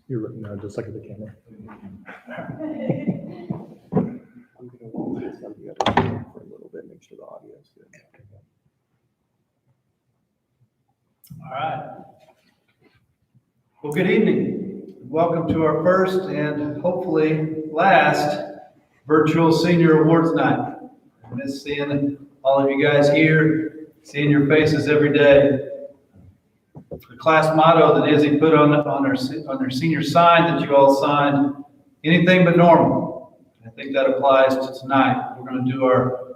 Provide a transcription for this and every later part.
You're looking now, just look at the camera. I'm gonna walk this on the other side for a little bit, make sure the audio is good. All right. Well, good evening. Welcome to our first and hopefully last virtual senior awards night. I miss seeing all of you guys here, seeing your faces every day. The class motto that Izzy put on their senior sign that you all signed, anything but normal. I think that applies to tonight. We're going to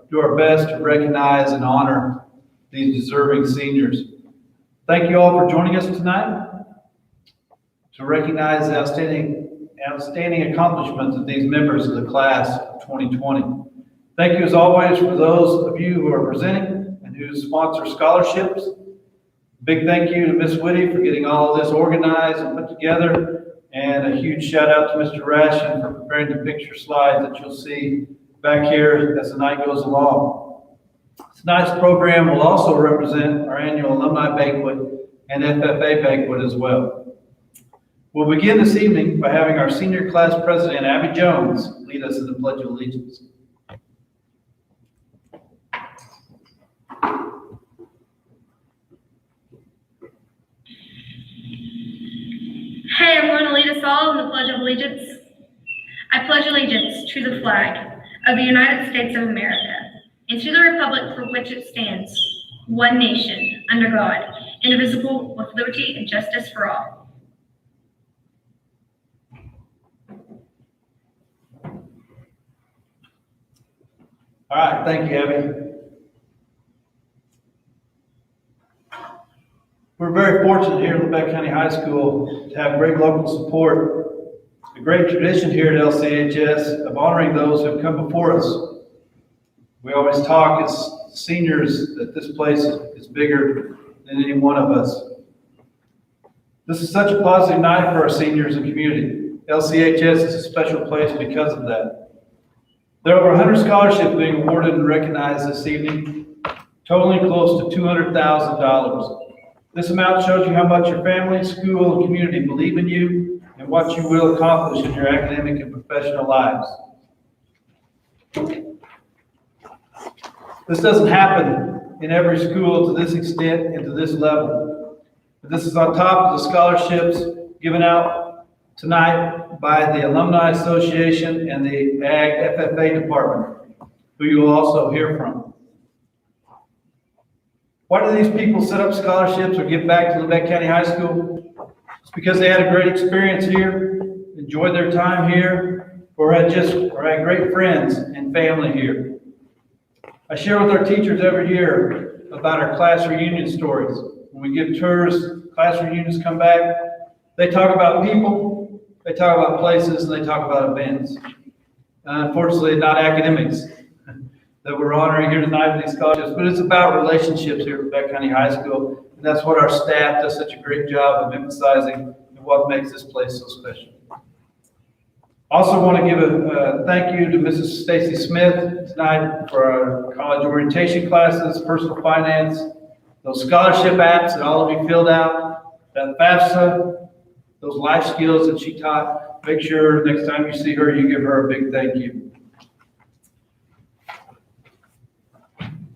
do our best to recognize and honor these deserving seniors. Thank you all for joining us tonight to recognize the outstanding accomplishments of these members of the class of 2020. Thank you as always for those of you who are presenting and who sponsor scholarships. Big thank you to Ms. Whitty for getting all of this organized and put together, and a huge shout out to Mr. Rashin for preparing the picture slides that you'll see back here as the night goes along. Tonight's program will also represent our annual alumni banquet and FFA banquet as well. We'll begin this evening by having our senior class president, Abby Jones, lead us in the Pledge of Allegiance. Hey, I'm going to lead us all in the Pledge of Allegiance. I pledge allegiance to the flag of the United States of America and to the republic for which it stands, one nation, under God, indivisible, with liberty and justice for all. All right, thank you, Abby. We're very fortunate here at Lebec County High School to have great local support, a great tradition here at LCHS of honoring those who have come before us. We always talk as seniors that this place is bigger than any one of us. This is such a positive night for our seniors and community. LCHS is a special place because of that. There are over 100 scholarships being awarded and recognized this evening, totaling close to $200,000. This amount shows you how much your family, school, and community believe in you and what you will accomplish in your academic and professional lives. This doesn't happen in every school to this extent and to this level. But this is on top of the scholarships given out tonight by the Alumni Association and the Ag FFA department, who you will also hear from. Why do these people set up scholarships or give back to Lebec County High School? It's because they had a great experience here, enjoyed their time here, or had great friends and family here. I share with our teachers every year about our class reunion stories. When we give tours, class reunions come back, they talk about people, they talk about places, and they talk about events. Unfortunately, not academics that we're honoring here tonight with these scholarships, but it's about relationships here at Lebec County High School, and that's what our staff does such a great job of emphasizing and what makes this place so special. Also want to give a thank you to Mrs. Stacy Smith tonight for our college orientation classes, personal finance, those scholarship apps that all of you filled out, that FAFSA, those life skills that she taught. Make sure next time you see her, you give her a big thank you.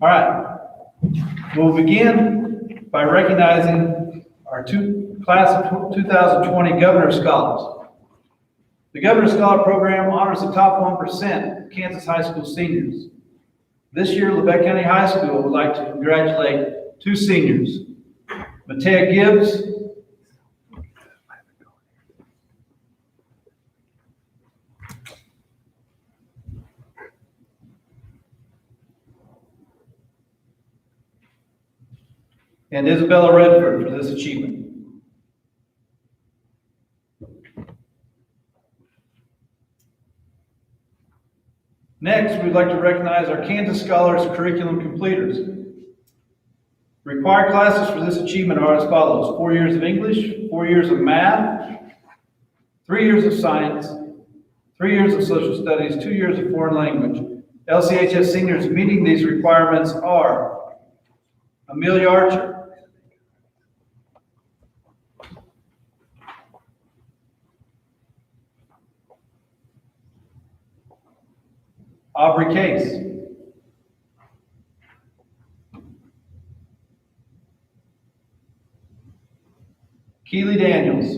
All right, we'll begin by recognizing our class of 2020 Governor Scholars. The Governor Scholar Program honors the top 1% of Kansas high school seniors. This year, Lebec County High School would like to congratulate two seniors, Matea Gibbs and Isabella Redford for this achievement. Next, we'd like to recognize our Kansas Scholars Curriculum Completers. Required classes for this achievement are as follows: 4 years of English, 4 years of math, 3 years of science, 3 years of social studies, 2 years of foreign language. LCHS seniors meeting these requirements are Amelia Archer, Aubrey Case. Keely Daniels.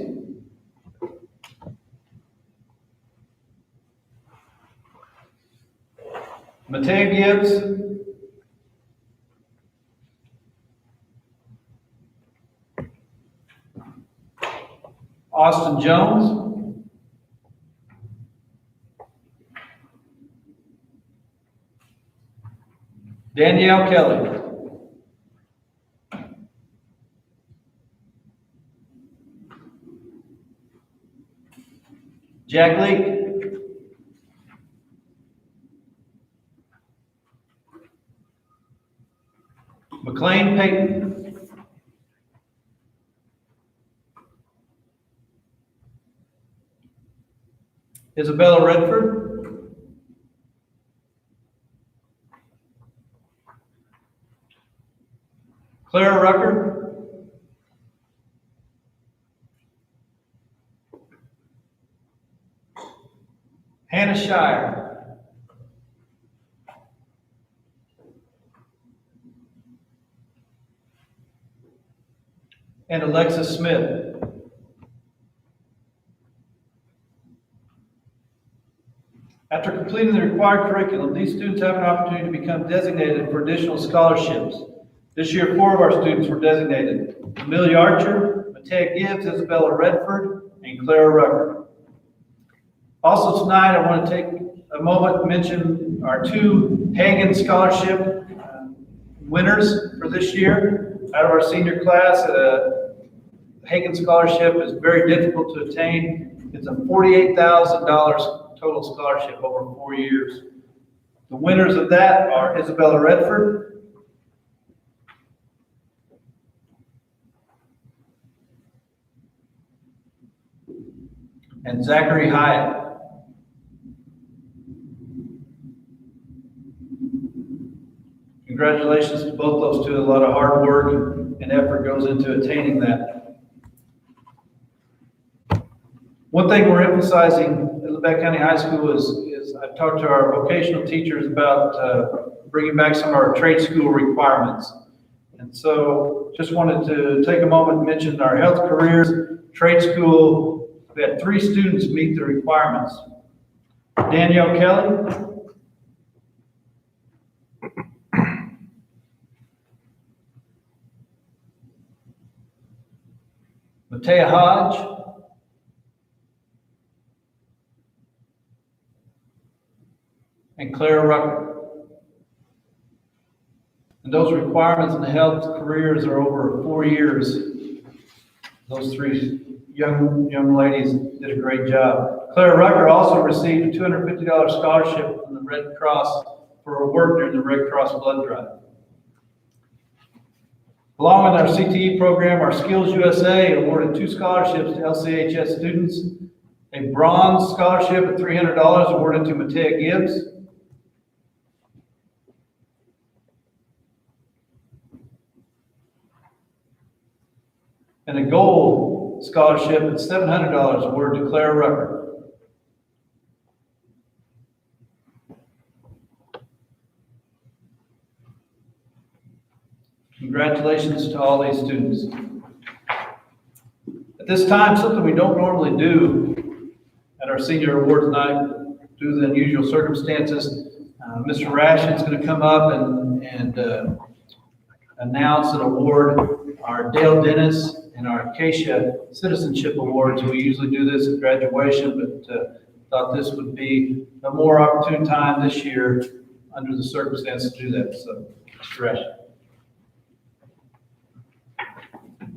Matea Gibbs. Austin Jones. Danielle Kelly. Jack Leake. McLean Payton. Isabella Redford. Clara Rucker. Hannah Shire. And Alexis Smith. After completing the required curriculum, these students have an opportunity to become designated for additional scholarships. This year, 4 of our students were designated: Amelia Archer, Matea Gibbs, Isabella Redford, and Clara Rucker. Also tonight, I want to take a moment to mention our 2 Hagen Scholarship winners for this year. Out of our senior class, the Hagen Scholarship is very difficult to attain. It's a $48,000 total scholarship over 4 years. The winners of that are Isabella Redford, and Zachary Hyatt. Congratulations to both those 2. A lot of hard work and effort goes into attaining that. One thing we're emphasizing at Labette County High School is I've talked to our vocational teachers about bringing back some of our trade school requirements. And so just wanted to take a moment to mention our health careers trade school. We had 3 students meet the requirements. Danielle Kelly, Matea Hodge, and Clara Rucker. And those requirements in the health careers are over 4 years. Those 3 young ladies did a great job. Clara Rucker also received a $250 scholarship from the Red Cross for her work during the Red Cross blood drive. Along with our CTE program, our Skills USA awarded 2 scholarships to LCHS students. A bronze scholarship at $300 awarded to Matea Gibbs. And a gold scholarship at $700 awarded to Clara Rucker. Congratulations to all these students. At this time, something we don't normally do at our senior awards night due to the unusual circumstances, Mr. Rashin is going to come up and announce and award our Dale Dennis and our Acacia Citizenship Awards. We usually do this at graduation, but thought this would be a more opportune time this year under the circumstances to do that. So, Mr. Rashin.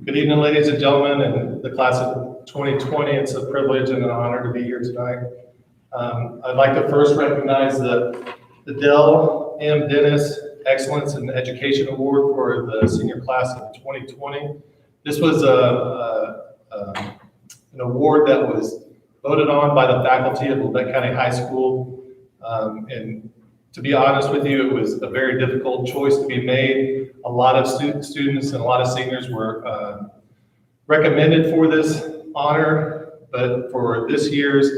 Good evening, ladies and gentlemen, and the class of 2020. It's a privilege and an honor to be here tonight. I'd like to first recognize the Dell M. Dennis Excellence in Education Award for the senior class of 2020. This was an award that was voted on by the faculty of Labette County High School. And to be honest with you, it was a very difficult choice to be made. A lot of students and a lot of seniors were recommended for this honor, but for this year's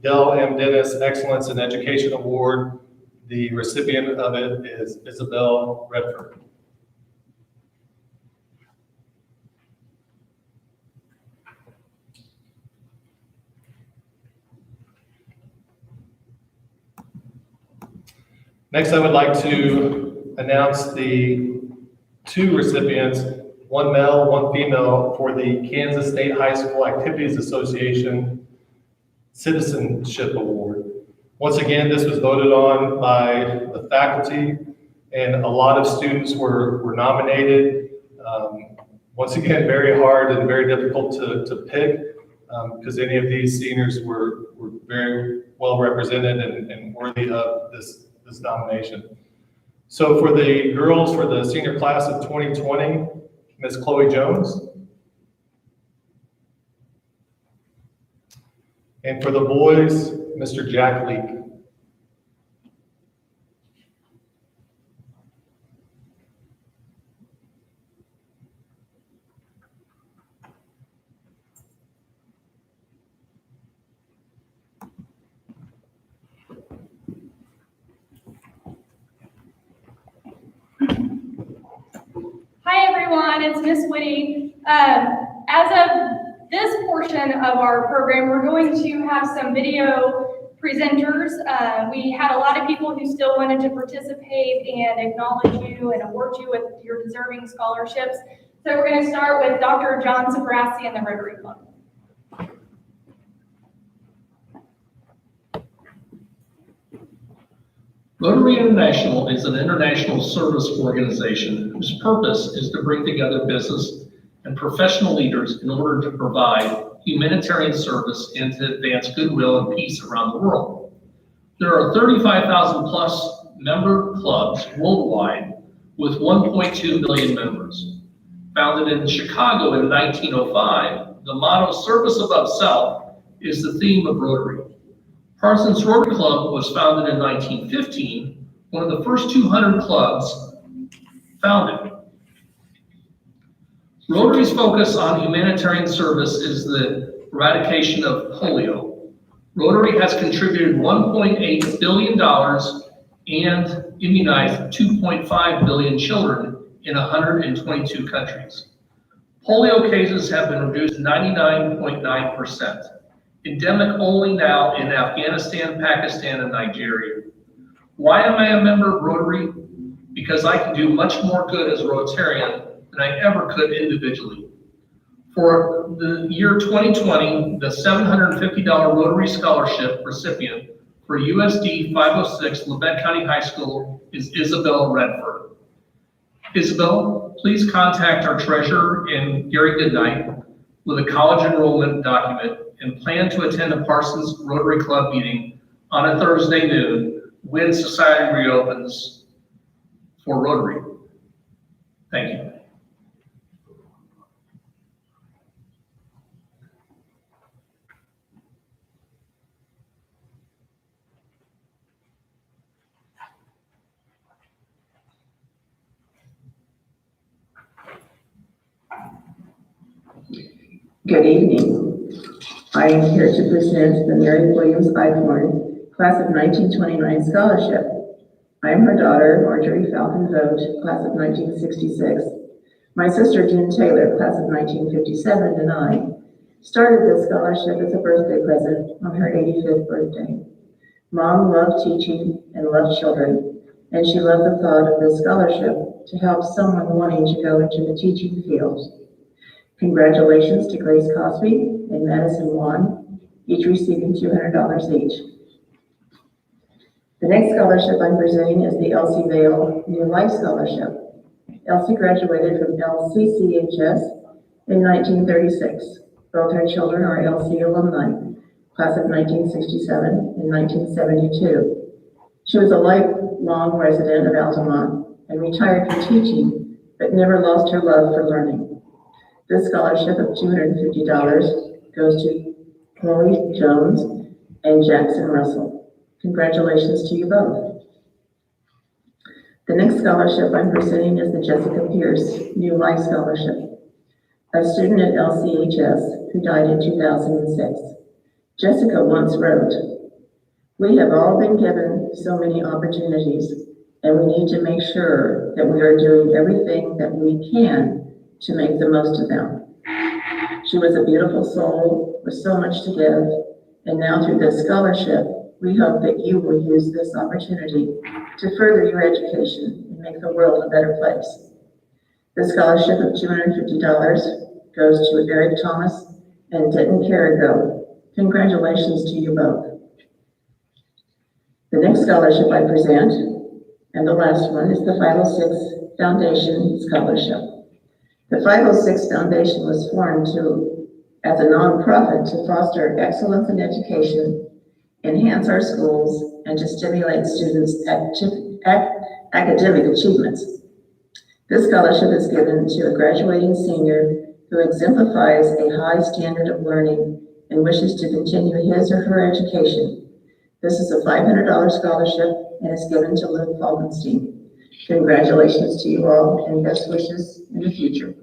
Dell M. Dennis Excellence in Education Award, The recipient of it is Isabel Redford. Next, I would like to announce the two recipients, one male, one female, for the Kansas State High School Activities Association Citizenship Award. Once again, this was voted on by the faculty, and a lot of students were nominated. Once again, very hard and very difficult to pick, because any of these seniors were very well represented and worthy of this nomination. So for the girls, for the senior class of 2020, Ms. Chloe Jones. And for the boys, Mr. Jack Leake. Hi everyone, it's Miss Whitty. As of this portion of our program, we're going to have some video presenters. We had a lot of people who still wanted to participate and acknowledge you and award you with your deserving scholarships. So we're going to start with Dr. John Sabrassi and the Rotary Club. Rotary International is an international service organization whose purpose is to bring together business and professional leaders in order to provide humanitarian service and to advance goodwill and peace around the world. There are 35,000 plus member clubs worldwide with 1.2 million members. Founded in Chicago in 1905, the motto "Service Above Self" is the theme of Rotary. Parsons Rotary Club was founded in 1915, one of the first 200 clubs founded. Rotary's focus on humanitarian service is the eradication of polio. Rotary has contributed $1.8 billion and immunized 2.5 billion children in 122 countries. Polio cases have been reduced 99.9%. Endemic only now in Afghanistan, Pakistan, and Nigeria. Why am I a member of Rotary? Because I can do much more good as a Rotarian than I ever could individually. For the year 2020, the $750 Rotary Scholarship recipient for USD 506 Labette County High School is Isabel Redford. Isabel, please contact our treasurer and Gary Goodnight with a college enrollment document and plan to attend a Parsons Rotary Club meeting on a Thursday noon when society reopens for Rotary. Thank you. Good evening. I am here to present the Mary Williams Eichhorn Class of 1929 Scholarship. I am her daughter, Marjorie Falcon Vogt, Class of 1966. My sister, Jean Taylor, Class of 1957, and I started this scholarship as a birthday present on her 85th birthday. Mom loved teaching and loved children, and she loved the thought of this scholarship to help someone wanting to go into the teaching field. Congratulations to Grace Cosby and Madison Wan, each receiving $200 each. The next scholarship I'm presenting is the Elsie Vale New Life Scholarship. Elsie graduated from LCHS in 1936. Both her children are LC alumni, class of 1967 and 1972. She was a lifelong resident of Altamont and retired from teaching, but never lost her love for learning. This scholarship of $250 goes to Chloe Jones and Jackson Russell. Congratulations to you both. The next scholarship I'm presenting is the Jessica Pierce New Life Scholarship, a student at LCHS who died in 2006. Jessica once wrote, We have all been given so many opportunities, and we need to make sure that we are doing everything that we can to make the most of them. She was a beautiful soul with so much to give, and now through this scholarship, we hope that you will use this opportunity to further your education and make the world a better place. The scholarship of $250 goes to Eric Thomas and Denton Carrigo. Congratulations to you both. The next scholarship I present, and the last one, is the 506 Foundation Scholarship. The 506 Foundation was formed as a nonprofit to foster excellence in education, enhance our schools, and to stimulate students' academic achievements. This scholarship is given to a graduating senior who exemplifies a high standard of learning and wishes to continue his or her education. This is a $500 scholarship and is given to Luke Falkenstein. Congratulations to you all and best wishes in the future.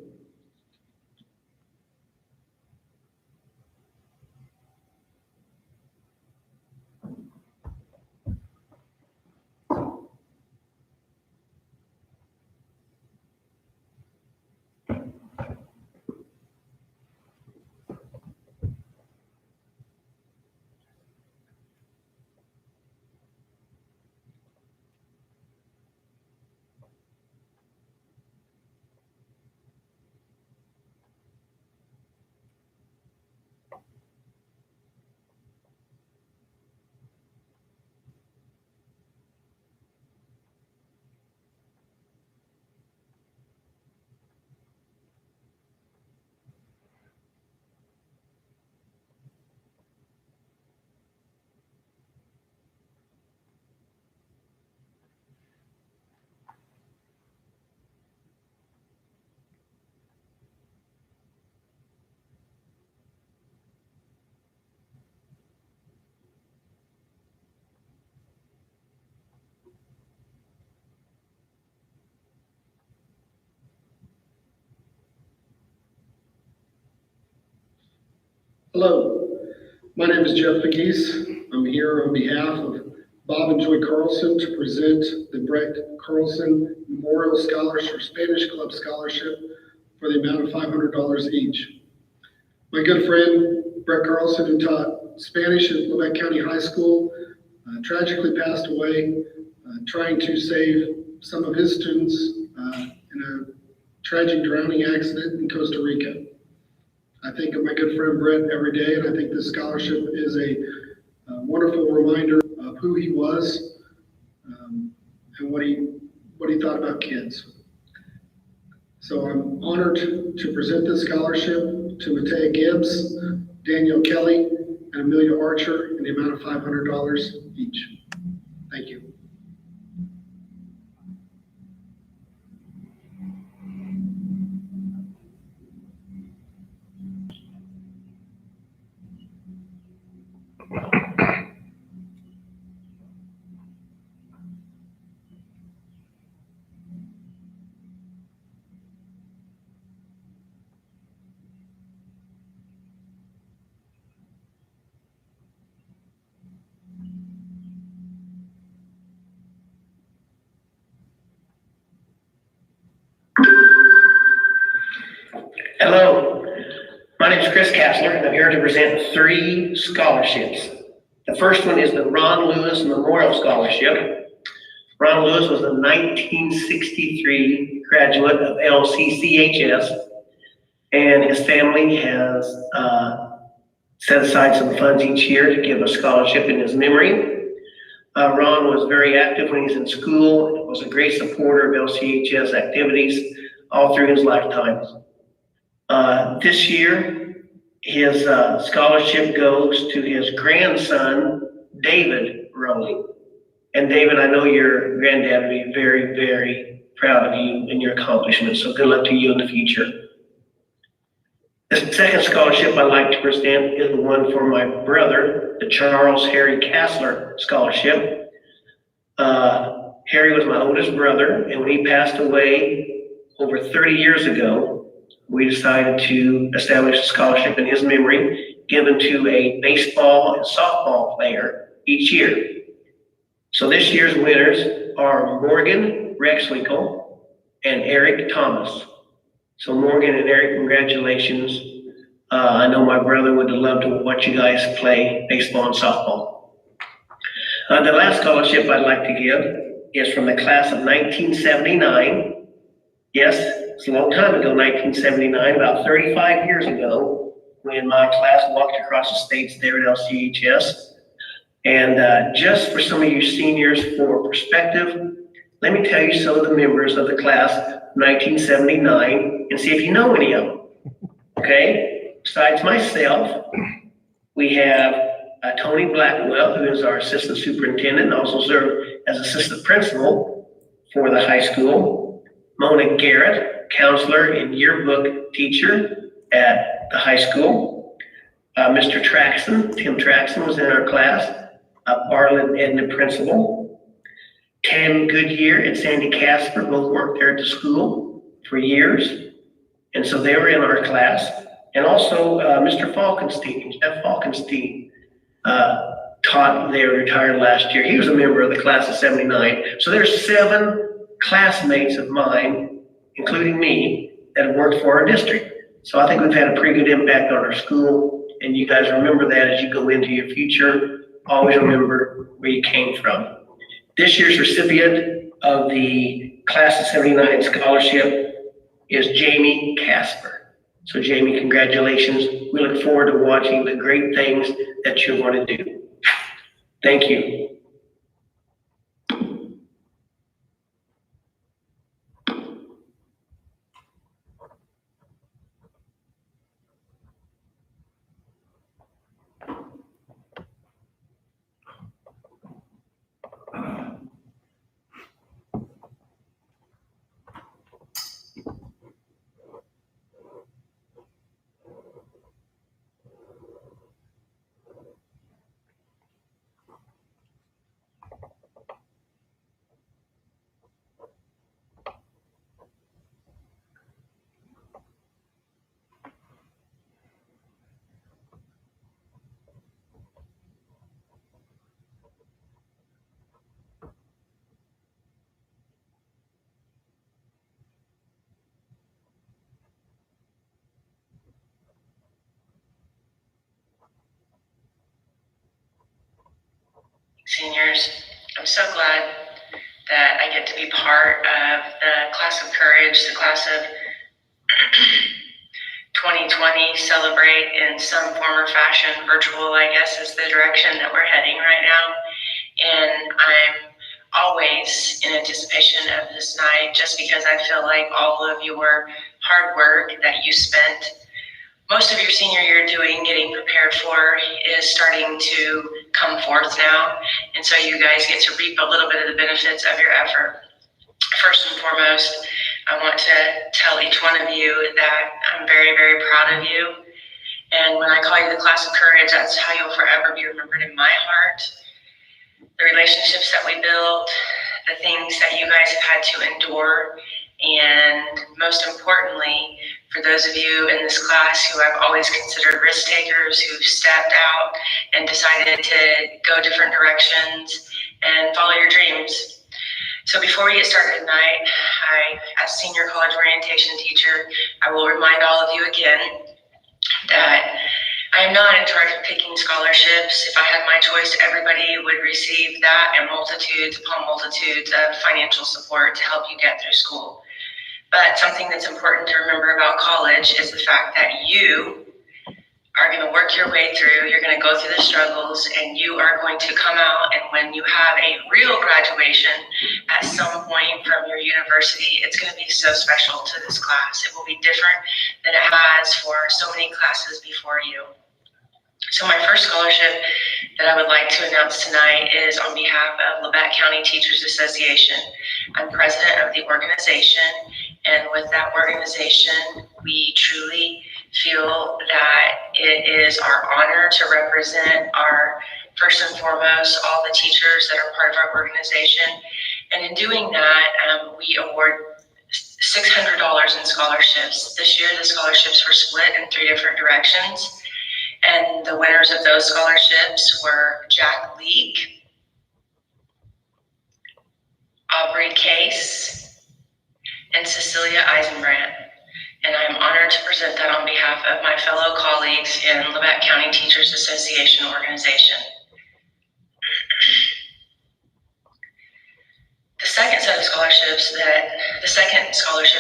Hello, my name is Jeff McGeese. I'm here on behalf of Bob and Joy Carlson to present the Brett Carlson Memorial Scholarship, Spanish Club Scholarship for the amount of $500 each. My good friend, Brett Carlson, who taught Spanish at Lebec County High School, tragically passed away trying to save some of his students in a tragic drowning accident in Costa Rica. I think of my good friend Brett every day, and I think this scholarship is a wonderful reminder of who he was and what he thought about kids. So I'm honored to present this scholarship to Matea Gibbs, Daniel Kelly, and Amelia Archer in the amount of $500 each. Thank you. Hello, my name is Chris Kassler, and I'm here to present 3 scholarships. The first one is the Ron Lewis Memorial Scholarship. Ron Lewis was a 1963 graduate of LCHS, and his family has set aside some funds each year to give a scholarship in his memory. Ron was very active when he was in school, was a great supporter of LCHS activities all through his lifetime. This year, his scholarship goes to his grandson, David Rowley. And David, I know your granddad would be very, very proud of you and your accomplishments, so good luck to you in the future. The second scholarship I'd like to present is the one for my brother, the Charles Harry Kassler Scholarship. Harry was my oldest brother, and when he passed away over 30 years ago, we decided to establish a scholarship in his memory given to a baseball and softball player each year. So this year's winners are Morgan Rexwinkle and Eric Thomas. So Morgan and Eric, congratulations. I know my brother would love to watch you guys play baseball and softball. The last scholarship I'd like to give is from the class of 1979. Yes, it's a long time ago, 1979, about 35 years ago, when my class walked across the states there at LCHS. And just for some of you seniors for perspective, let me tell you some of the members of the class of 1979 and see if you know any of them. Okay? Besides myself, we have Tony Blackwell, who is our assistant superintendent and also served as assistant principal for the high school. Mona Garrett, counselor and yearbook teacher at the high school. Mr. Traxton, Tim Traxton was in our class. Bartlett Edna principal. Tam Goodyear and Sandy Casper both worked there at the school for years. And so they were in our class. And also Mr. Falkenstein, Jeff Falkenstein, taught there, retired last year. He was a member of the class of 79. So there's 7 classmates of mine, including me, that have worked for our district. So I think we've had a pretty good impact on our school. And you guys remember that as you go into your future. Always remember where you came from. This year's recipient of the class of 79 scholarship is Jamie Casper. So Jamie, congratulations. We look forward to watching the great things that you're going to do. Thank you. Seniors, I'm so glad that I get to be part of the Class of Courage, the class of 2020, celebrate in some form or fashion. Virtual, I guess, is the direction that we're heading right now. And I'm always in anticipation of this night, just because I feel like all of your hard work that you spent most of your senior year getting prepared for is starting to come forth now. And so you guys get to reap a little bit of the benefits of your effort. First and foremost, I want to tell each one of you that I'm very, very proud of you. And when I call you the class of courage, that's how you'll forever be remembered in my heart. The relationships that we built, the things that you guys have had to endure, and most importantly, for those of you in this class who I've always considered risk takers, who've stepped out and decided to go different directions and follow your dreams. So before we get started tonight, as senior college orientation teacher, I will remind all of you again that I am not in charge of picking scholarships. If I had my choice, everybody would receive that and multitudes upon multitudes of financial support to help you get through school. But something that's important to remember about college is the fact that you are going to work your way through, you're going to go through the struggles, and you are going to come out, and when you have a real graduation at some point from your university, it's going to be so special to this class. It will be different than it has for so many classes before you. So my first scholarship that I would like to announce tonight is on behalf of Labette County Teachers Association. I'm president of the organization, and with that organization, we truly feel that it is our honor to represent our, first and foremost, all the teachers that are part of our organization. And in doing that, we award $600 in scholarships. This year, the scholarships were split in 3 different directions. And the winners of those scholarships were Jack Leake, Aubrey Case, and Cecilia Eisenbrandt. And I'm honored to present that on behalf of my fellow colleagues in Lebec County Teachers Association organization. The second scholarship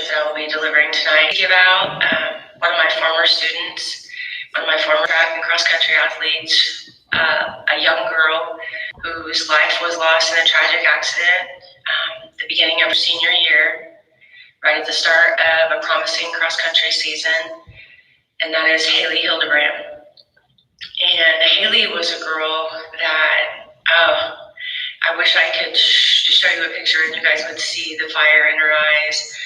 that I will be delivering tonight, give out one of my former students, one of my former track and cross country athletes, a young girl whose life was lost in a tragic accident at the beginning of her senior year, right at the start of a promising cross country season, and that is Haley Hildebrand. And Haley was a girl that, I wish I could show you a picture and you guys would see the fire in her eyes,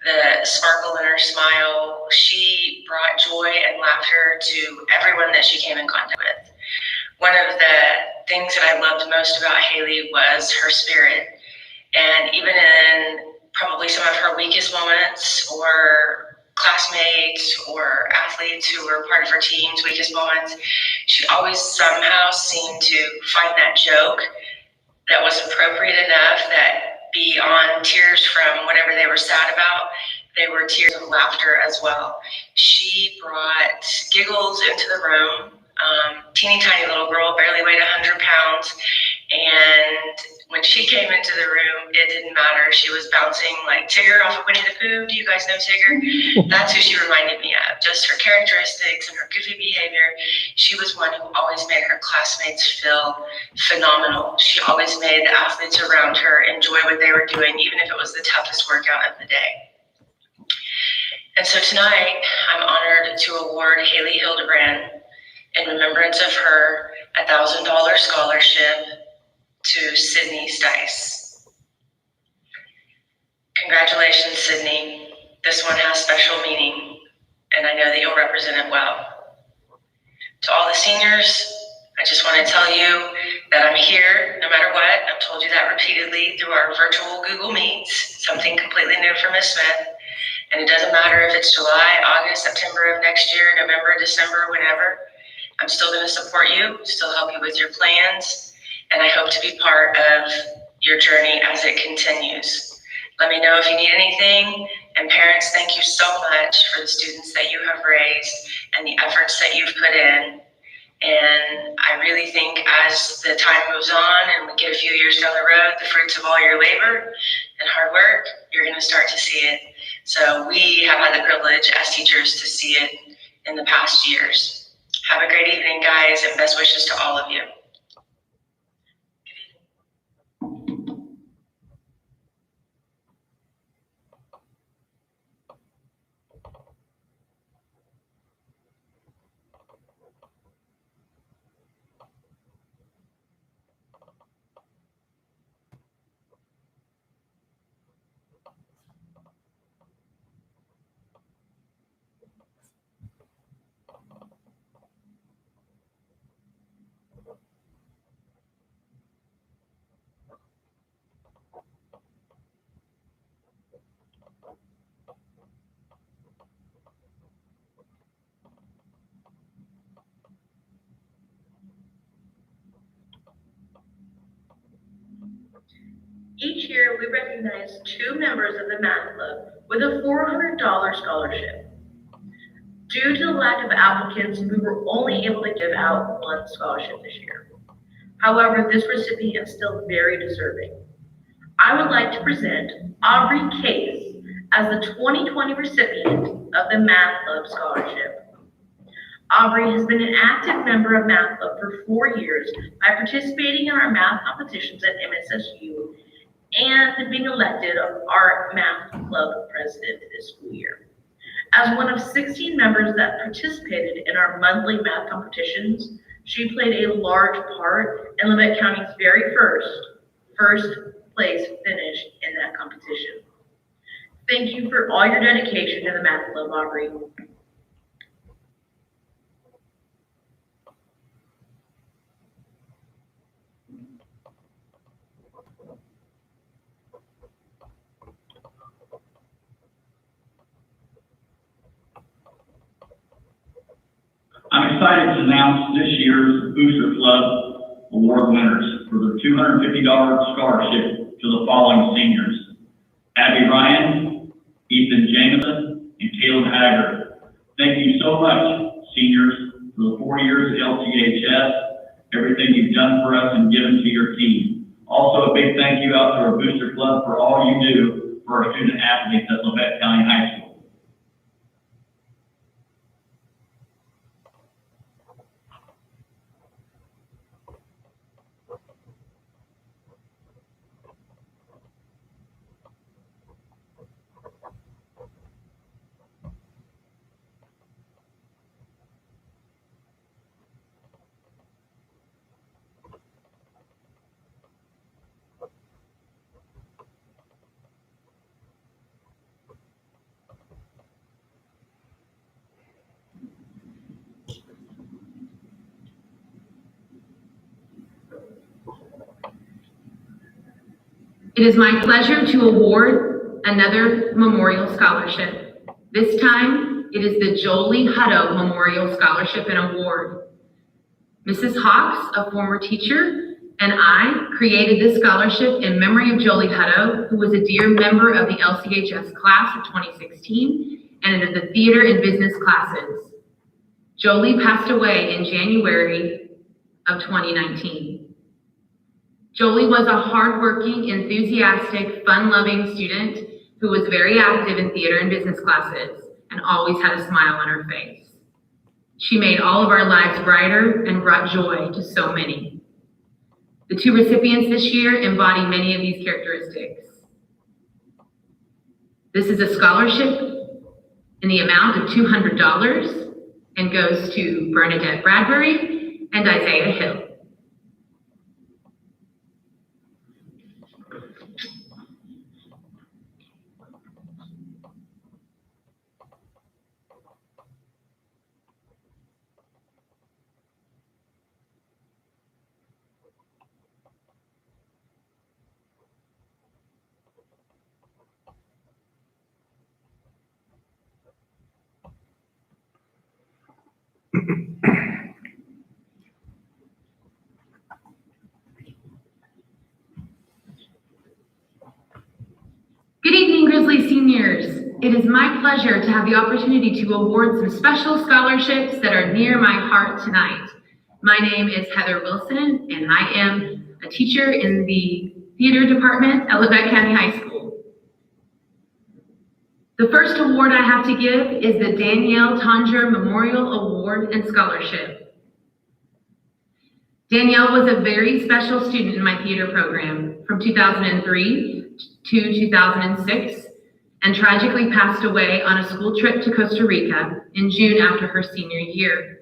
the sparkle in her smile. She brought joy and laughter to everyone that she came in contact with. One of the things that I loved most about Haley was her spirit. And even in probably some of her weakest moments, or classmates or athletes who were part of her team's weakest moments, she always somehow seemed to find that joke that was appropriate enough that beyond tears from whatever they were sad about, they were tears of laughter as well. She brought giggles into the room. Teeny tiny little girl, barely weighed 100 pounds. And when she came into the room, it didn't matter. She was bouncing like Tigger off of Winnie the Pooh. Do you guys know Tigger? That's who she reminded me of. Just her characteristics and her goofy behavior. She was one who always made her classmates feel phenomenal. She always made the athletes around her enjoy what they were doing, even if it was the toughest workout of the day. And so tonight, I'm honored to award Haley Hildebrand, in remembrance of her, $1,000 scholarship to Sydney Stice. Congratulations, Sydney. This one has special meaning, and I know that you'll represent it well. To all the seniors, I just want to tell you that I'm here no matter what. I've told you that repeatedly through our virtual Google Meets, something completely new for Ms. Smith. And it doesn't matter if it's July, August, September of next year, November, December, whenever. I'm still going to support you, still help you with your plans, and I hope to be part of your journey as it continues. Let me know if you need anything, and parents, thank you so much for the students that you have raised and the efforts that you've put in. And I really think as the time moves on and we get a few years down the road, the fruits of all your labor and hard work, you're going to start to see it. So we have had the privilege as teachers to see it in the past years. Have a great evening, guys, and best wishes to all of you. Each year, we recognize 2 members of the Math Club with a $400 scholarship. Due to the lack of applicants, we were only able to give out 1 scholarship this year. However, this recipient is still very deserving. I would like to present Aubrey Case as the 2020 recipient of the Math Club scholarship. Aubrey has been an active member of Math Club for 4 years by participating in our math competitions at MSSU and being elected our Math Club president this school year. As one of 16 members that participated in our monthly math competitions, she played a large part in Lebec County's very first place finish in that competition. Thank you for all your dedication to the Math Club, Aubrey. I'm excited to announce this year's Booster Club Award winners for their $250 scholarship to the following seniors: Abby Ryan, Ethan Jameson, and Caleb Haggard. Thank you so much, seniors, for the 4 years at LCHS, everything you've done for us and given to your team. Also, a big thank you out to our Booster Club for all you do for our student athletes at Lafayette County High School. It is my pleasure to award another memorial scholarship. This time, it is the Jolie Hutto Memorial Scholarship and Award. Mrs. Hawks, a former teacher, and I created this scholarship in memory of Jolie Hutto, who was a dear member of the LCHS class of 2016 and of the theater and business classes. Jolie passed away in January of 2019. Jolie was a hardworking, enthusiastic, fun-loving student who was very active in theater and business classes and always had a smile on her face. She made all of our lives brighter and brought joy to so many. The two recipients this year embody many of these characteristics. This is a scholarship in the amount of $200 and goes to Bernadette Bradbury and Isaiah Hill. Good evening, Grizzly seniors. It is my pleasure to have the opportunity to award some special scholarships that are near my heart tonight. My name is Heather Wilson, and I am a teacher in the theater department at Lafayette County High School. The first award I have to give is the Danielle Tonger Memorial Award and Scholarship. Danielle was a very special student in my theater program from 2003 to 2006 and tragically passed away on a school trip to Costa Rica in June after her senior year.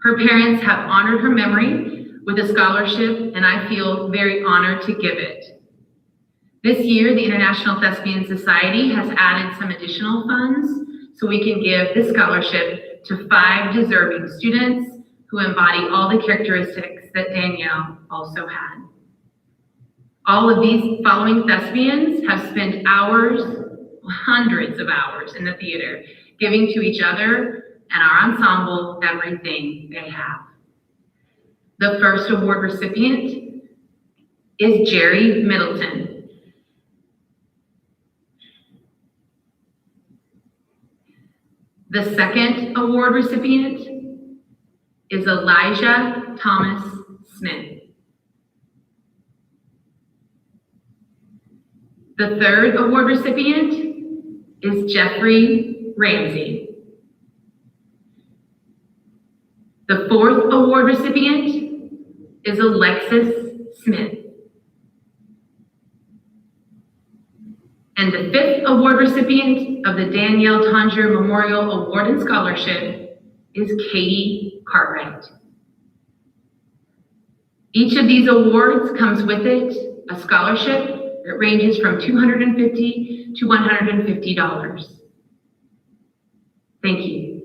Her parents have honored her memory with a scholarship, and I feel very honored to give it. This year, the International Thespian Society has added some additional funds so we can give this scholarship to 5 deserving students who embody all the characteristics that Danielle also had. All of these following thespians have spent hours, hundreds of hours in the theater, giving to each other and our ensemble everything they have. The first award recipient is Jerry Middleton. The second award recipient is Elijah Thomas Smith. The third award recipient is Jeffrey Ramsey. The fourth award recipient is Alexis Smith. And the fifth award recipient of the Danielle Tonger Memorial Award and Scholarship is Katie Cartwright. Each of these awards comes with it a scholarship that ranges from $250 to $150. Thank you.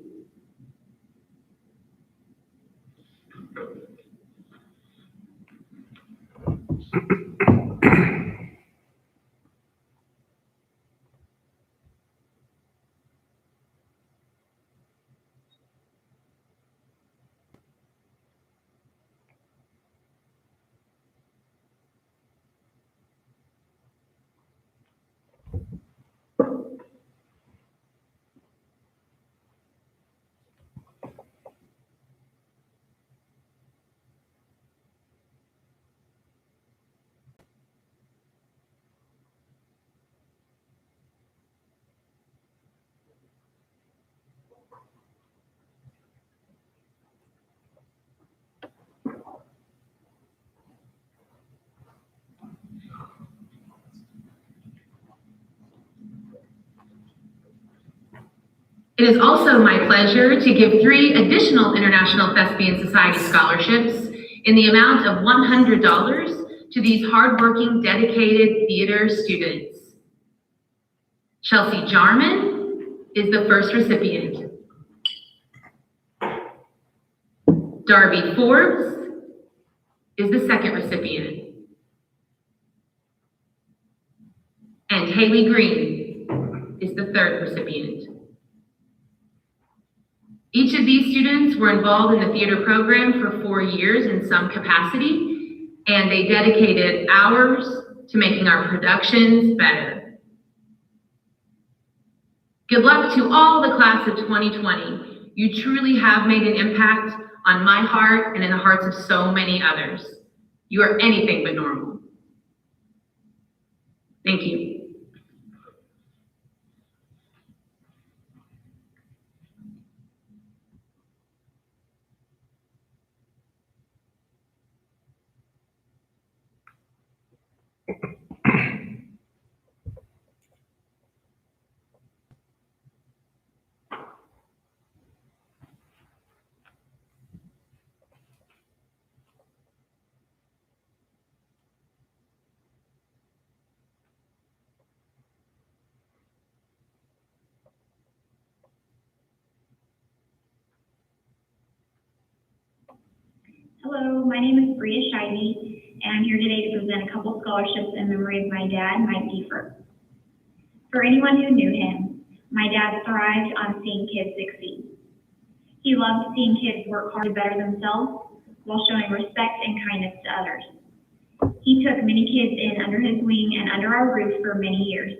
It is also my pleasure to give 3 additional International Thespian Society scholarships in the amount of $100 to these hardworking, dedicated theater students. Chelsea Jarman is the first recipient. Darby Forbes is the second recipient. And Haley Green is the third recipient. Each of these students were involved in the theater program for 4 years in some capacity, and they dedicated hours to making our productions better. Good luck to all the class of 2020. You truly have made an impact on my heart and in the hearts of so many others. You are anything but normal. Thank you. Hello, my name is Bria Shivey, and I'm here today to present a couple scholarships in memory of my dad, Mike Kiefer. For anyone who knew him, my dad thrived on seeing kids succeed. He loved seeing kids work hard to better themselves while showing respect and kindness to others. He took many kids in under his wing and under our roof for many years.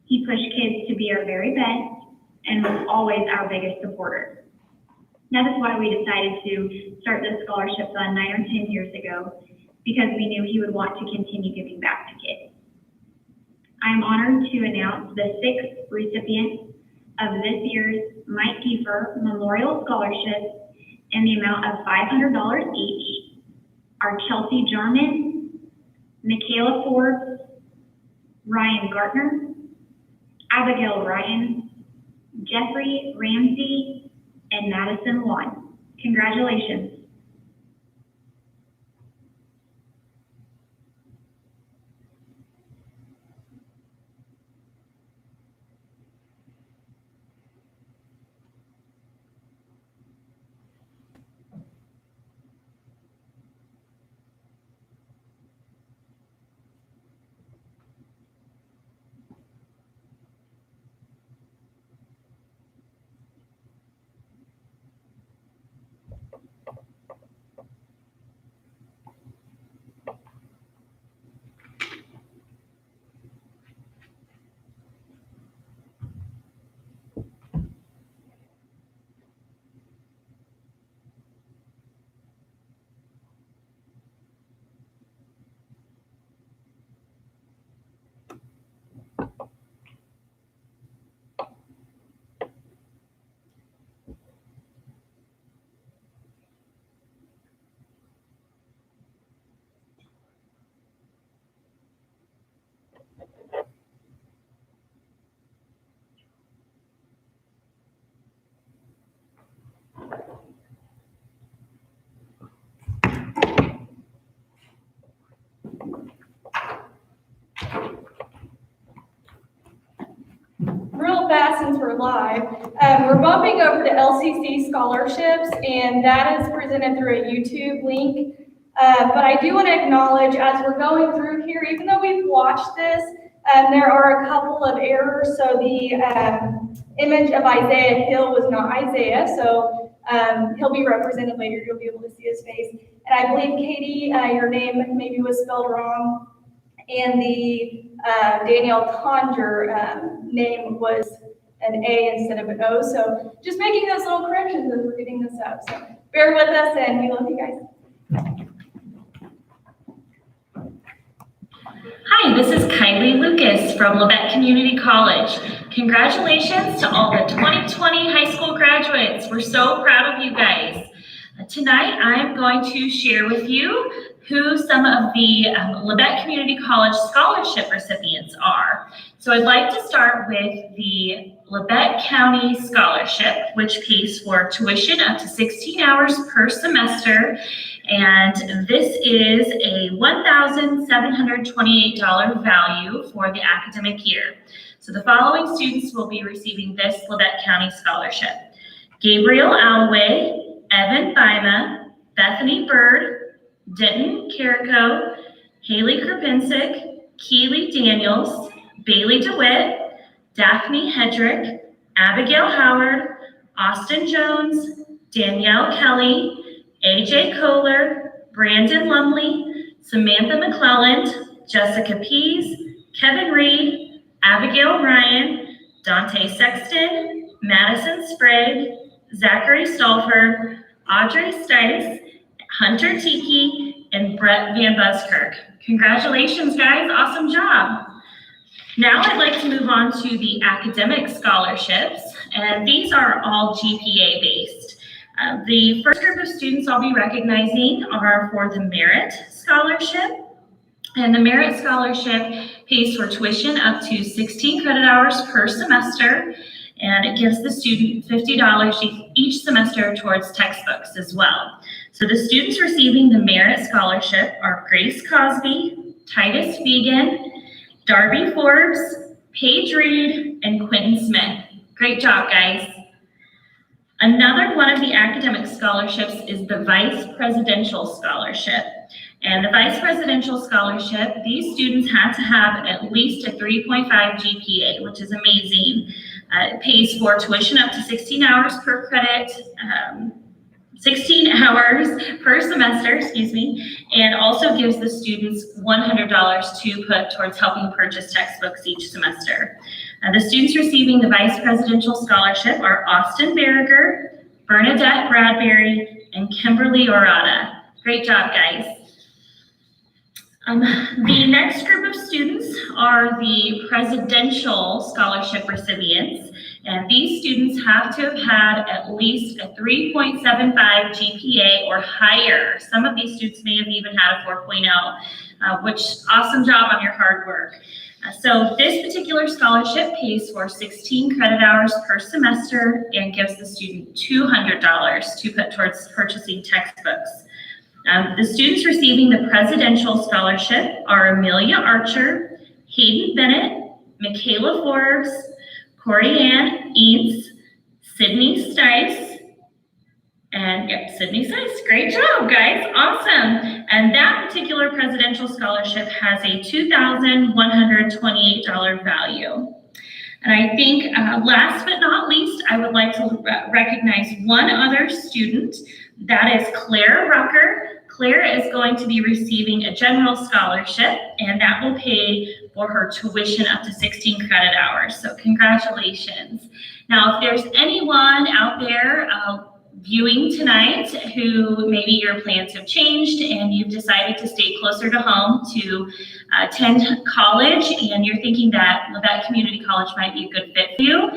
He pushed kids to be our very best and was always our biggest supporter. That is why we decided to start this scholarship fund 9 or 10 years ago, because we knew he would want to continue giving back to kids. I am honored to announce the 6th recipient of this year's Mike Kiefer Memorial Scholarship in the amount of $500 each are Chelsea Jarman, Michaela Forbes, Ryan Gartner, Abigail Ryan, Jeffrey Ramsey, and Madison Wan. Congratulations. Real fast, since we're live, we're bumping over to LCC scholarships, and that is presented through a YouTube link. But I do want to acknowledge, as we're going through here, even though we've watched this, there are a couple of errors. So the image of Isaiah Hill was not Isaiah, so he'll be represented later. You'll be able to see his face. And I believe, Katie, your name maybe was spelled wrong. and the Danielle Conger name was an A instead of an O. So just making those little corrections as we're getting this up. So bear with us, and we love you guys. Hi, this is Kylie Lucas from Labette Community College. Congratulations to all the 2020 high school graduates. We're so proud of you guys. Tonight, I'm going to share with you who some of the Labette Community College scholarship recipients are. So I'd like to start with the Labette County Scholarship, which pays for tuition up to 16 hours per semester. And this is a $1,728 value for the academic year. So the following students will be receiving this Labette County Scholarship: Gabriel Alloway, Evan Bima, Bethany Bird, Denton Carrico, Haley Krapinsick, Keely Daniels, Bailey DeWitt, Daphne Hedrick, Abigail Howard, Austin Jones, Danielle Kelly, AJ Kohler, Brandon Lumley, Samantha McClelland, Jessica Pease, Kevin Reed, Abigail Ryan, Dante Sexton, Madison Sprague, Zachary Stolfer, Audrey Stice, Hunter Tiki, and Brett Van Buskirk. Congratulations, guys. Awesome job. Now I'd like to move on to the academic scholarships, and these are all GPA based. The first group of students I'll be recognizing are for the Merit Scholarship. And the Merit Scholarship pays for tuition up to 16 credit hours per semester, and it gives the student $50 each semester towards textbooks as well. So the students receiving the Merit Scholarship are Grace Cosby, Titus Vegan, Darby Forbes, Paige Reed, and Quentin Smith. Great job, guys. Another one of the academic scholarships is the Vice Presidential Scholarship. And the Vice Presidential Scholarship, these students had to have at least a 3.5 GPA, which is amazing. It pays for tuition up to 16 hours per credit, 16 hours per semester, and also gives the students $100 to put towards helping purchase textbooks each semester. The students receiving the Vice Presidential Scholarship are Austin Berriger, Bernadette Bradbury, and Kimberly Orada. Great job, guys. The next group of students are the Presidential Scholarship recipients, and these students have to have had at least a 3.75 GPA or higher. Some of these students may have even had a 4.0, which awesome job on your hard work. So this particular scholarship pays for 16 credit hours per semester and gives the student $200 to put towards purchasing textbooks. The students receiving the Presidential Scholarship are Amelia Archer, Hayden Bennett, Michaela Forbes, Corey Ann Eads, Sydney Stice, and Sydney Stice. Great job, guys. Awesome. And that particular Presidential Scholarship has a $2,128 value. And I think last but not least, I would like to recognize one other student. That is Claire Rucker. Claire is going to be receiving a general scholarship, and that will pay for her tuition up to 16 credit hours. So congratulations. Now, if there's anyone out there viewing tonight who maybe your plans have changed and you've decided to stay closer to home to attend college, and you're thinking that Labette Community College might be a good fit for you,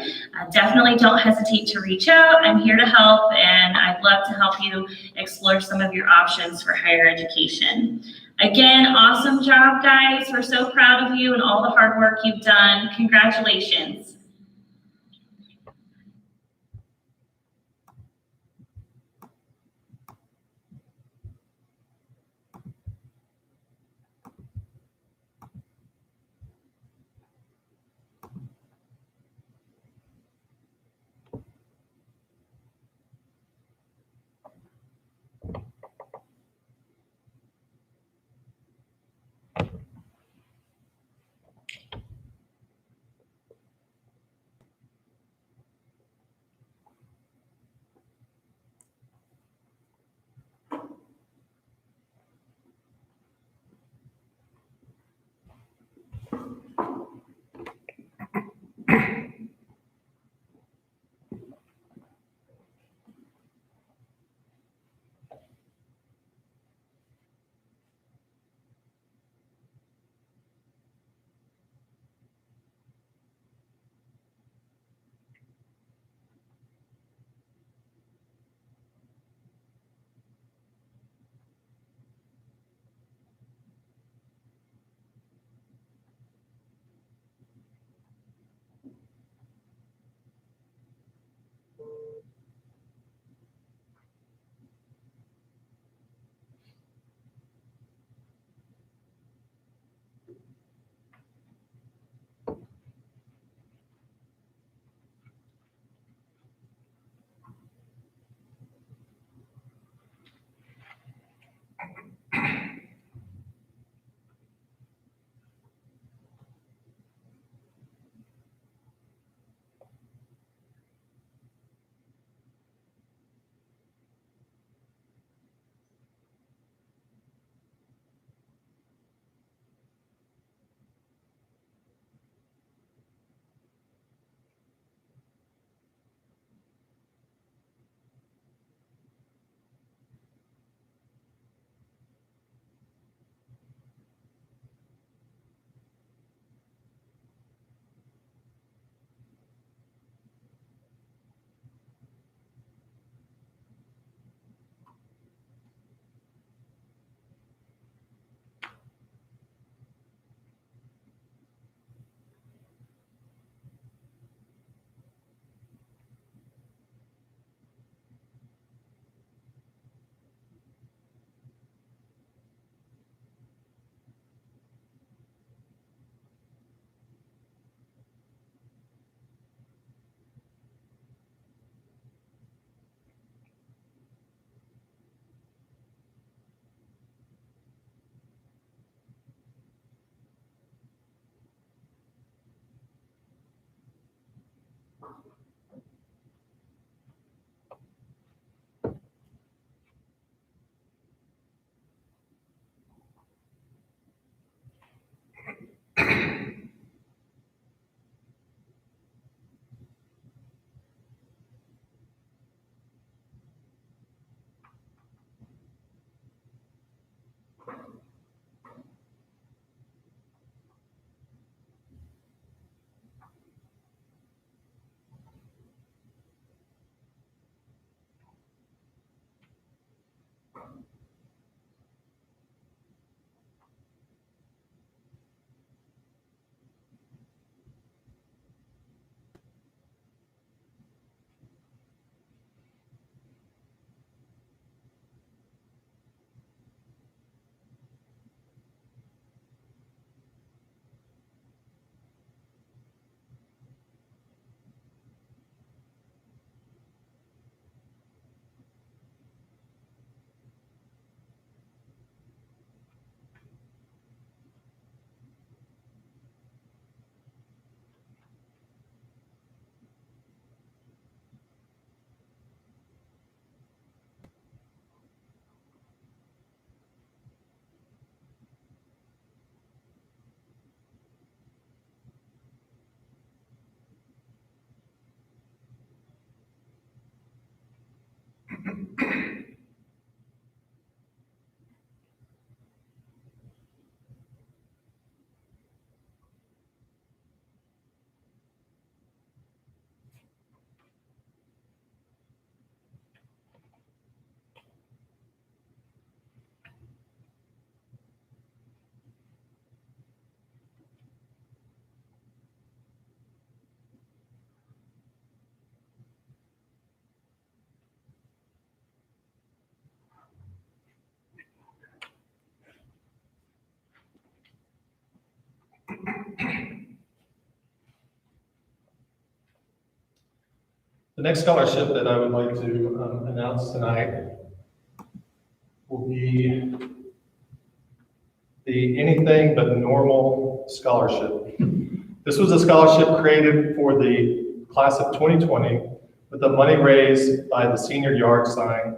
definitely don't hesitate to reach out. I'm here to help, and I'd love to help you explore some of your options for higher education. Again, awesome job, guys. We're so proud of you and all the hard work you've done. Congratulations. The next scholarship that I would like to announce tonight will be the Anything But Normal Scholarship. This was a scholarship created for the class of 2020 with the money raised by the senior yard sign.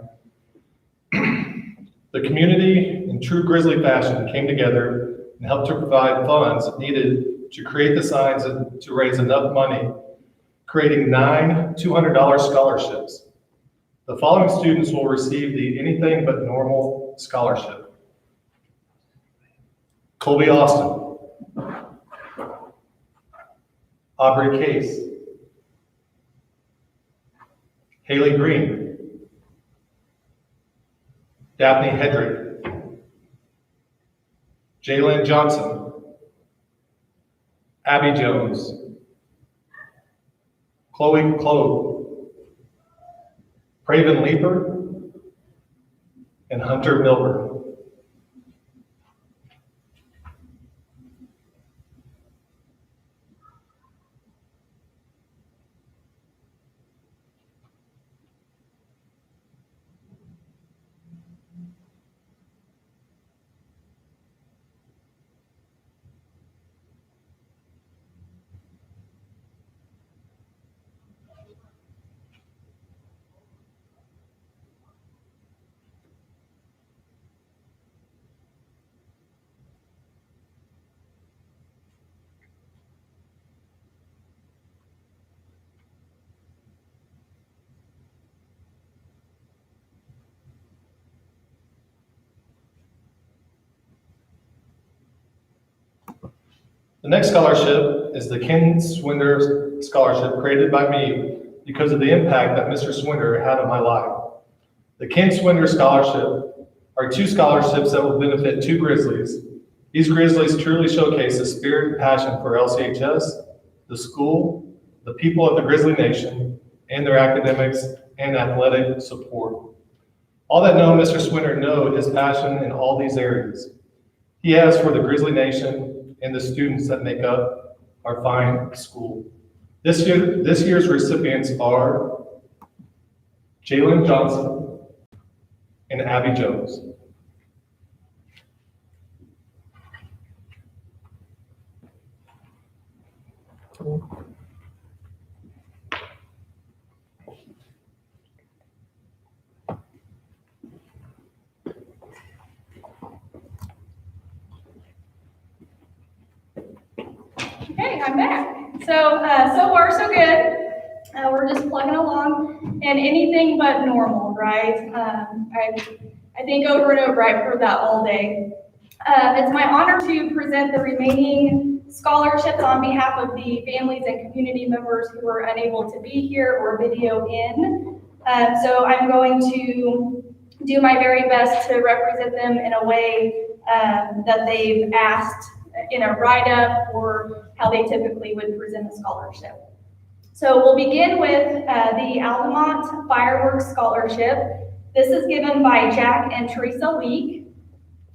The community, in true Grizzly fashion, came together and helped to provide funds needed to create the signs and to raise enough money, creating 9 $200 scholarships. The following students will receive the Anything But Normal Scholarship. Colby Austin, Aubrey Case, Haley Green, Daphne Hedrick, Jalen Johnson, Abby Jones, Chloe Clove, Craven Leeper, and Hunter Milburn. The next scholarship is the Ken Swinder Scholarship, created by me because of the impact that Mr. Swinder had on my life. The Ken Swinder Scholarship are 2 scholarships that will benefit 2 Grizzlies. These Grizzlies truly showcase the spirit and passion for LCHS, the school, the people of the Grizzly Nation, and their academics and athletic support. All that know Mr. Swinder know his passion in all these areas he has for the Grizzly Nation and the students that make up our fine school. This year's recipients are Jalen Johnson and Abby Jones. Okay, I'm back. So far so good. We're just plugging along and anything but normal, right? I think over and over, I've heard that all day. It's my honor to present the remaining scholarships on behalf of the families and community members who were unable to be here or video in. So I'm going to do my very best to represent them in a way that they've asked in a write-up or how they typically would present a scholarship. So we'll begin with the Altamont Fireworks Scholarship. This is given by Jack and Teresa Leak.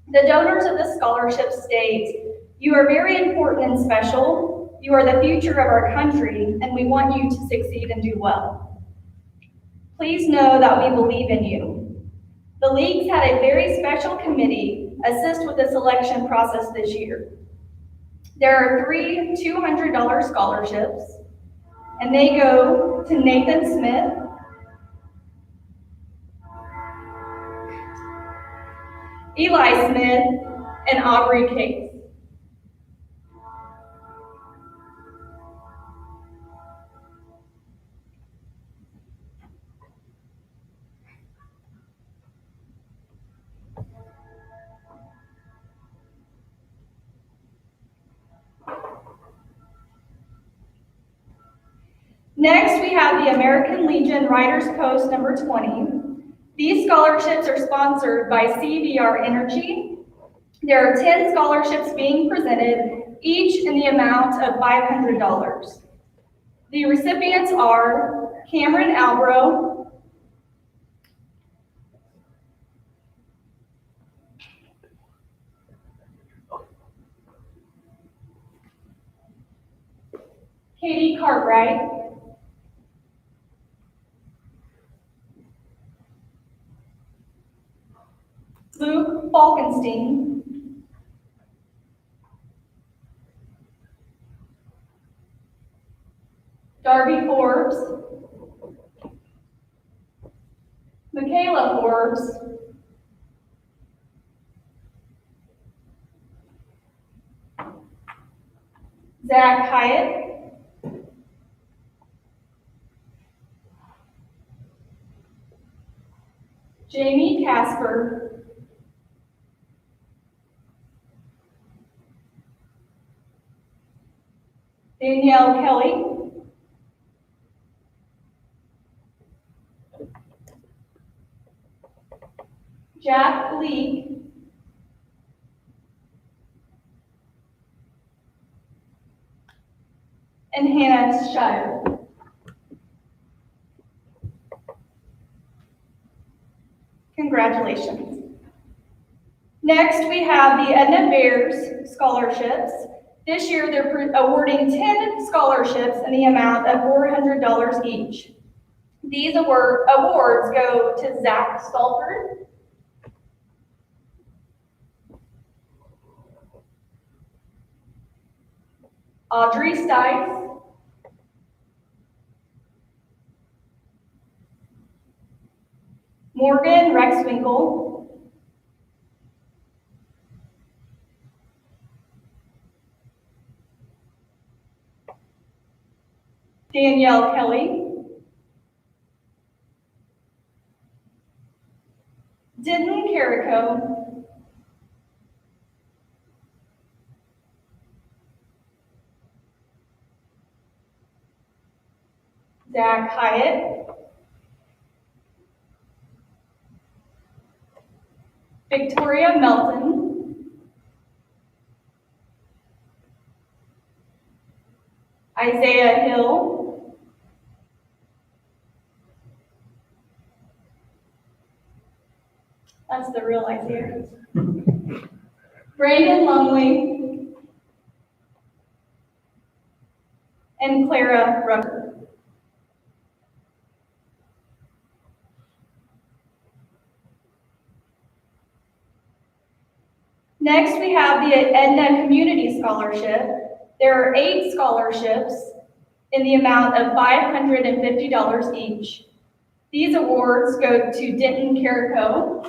The donors of the scholarship state, "You are very important and special. You are the future of our country, and we want you to succeed and do well. Please know that we believe in you." The Leagues had a very special committee assist with the selection process this year. There are 3 $200 scholarships, and they go to Nathan Smith, Eli Smith, and Aubrey Case. Next, we have the American Legion Riders Post number 20. These scholarships are sponsored by CVR Energy. There are 10 scholarships being presented, each in the amount of $500. The recipients are Cameron Albro, Katie Cartwright, Luke Falkenstein, Darby Forbes, Michaela Forbes, Zach Hyatt, Jamie Casper, Danielle Kelly, Jack Lee, and Hannah Shire. Congratulations. Next, we have the Edna Bears scholarships. This year, they're awarding 10 scholarships in the amount of $400 each. These awards go to Zach Stalford, Audrey Stice, Morgan Rexwinkle, Danielle Kelly, Denton Carrico, Zach Hyatt, Victoria Melton, Isaiah Hill, that's the real Isaiah, Brandon Lumley, and Clara Rucker. Next, we have the Edna Community Scholarship. There are 8 scholarships in the amount of $550 each. These awards go to Denton Carrico,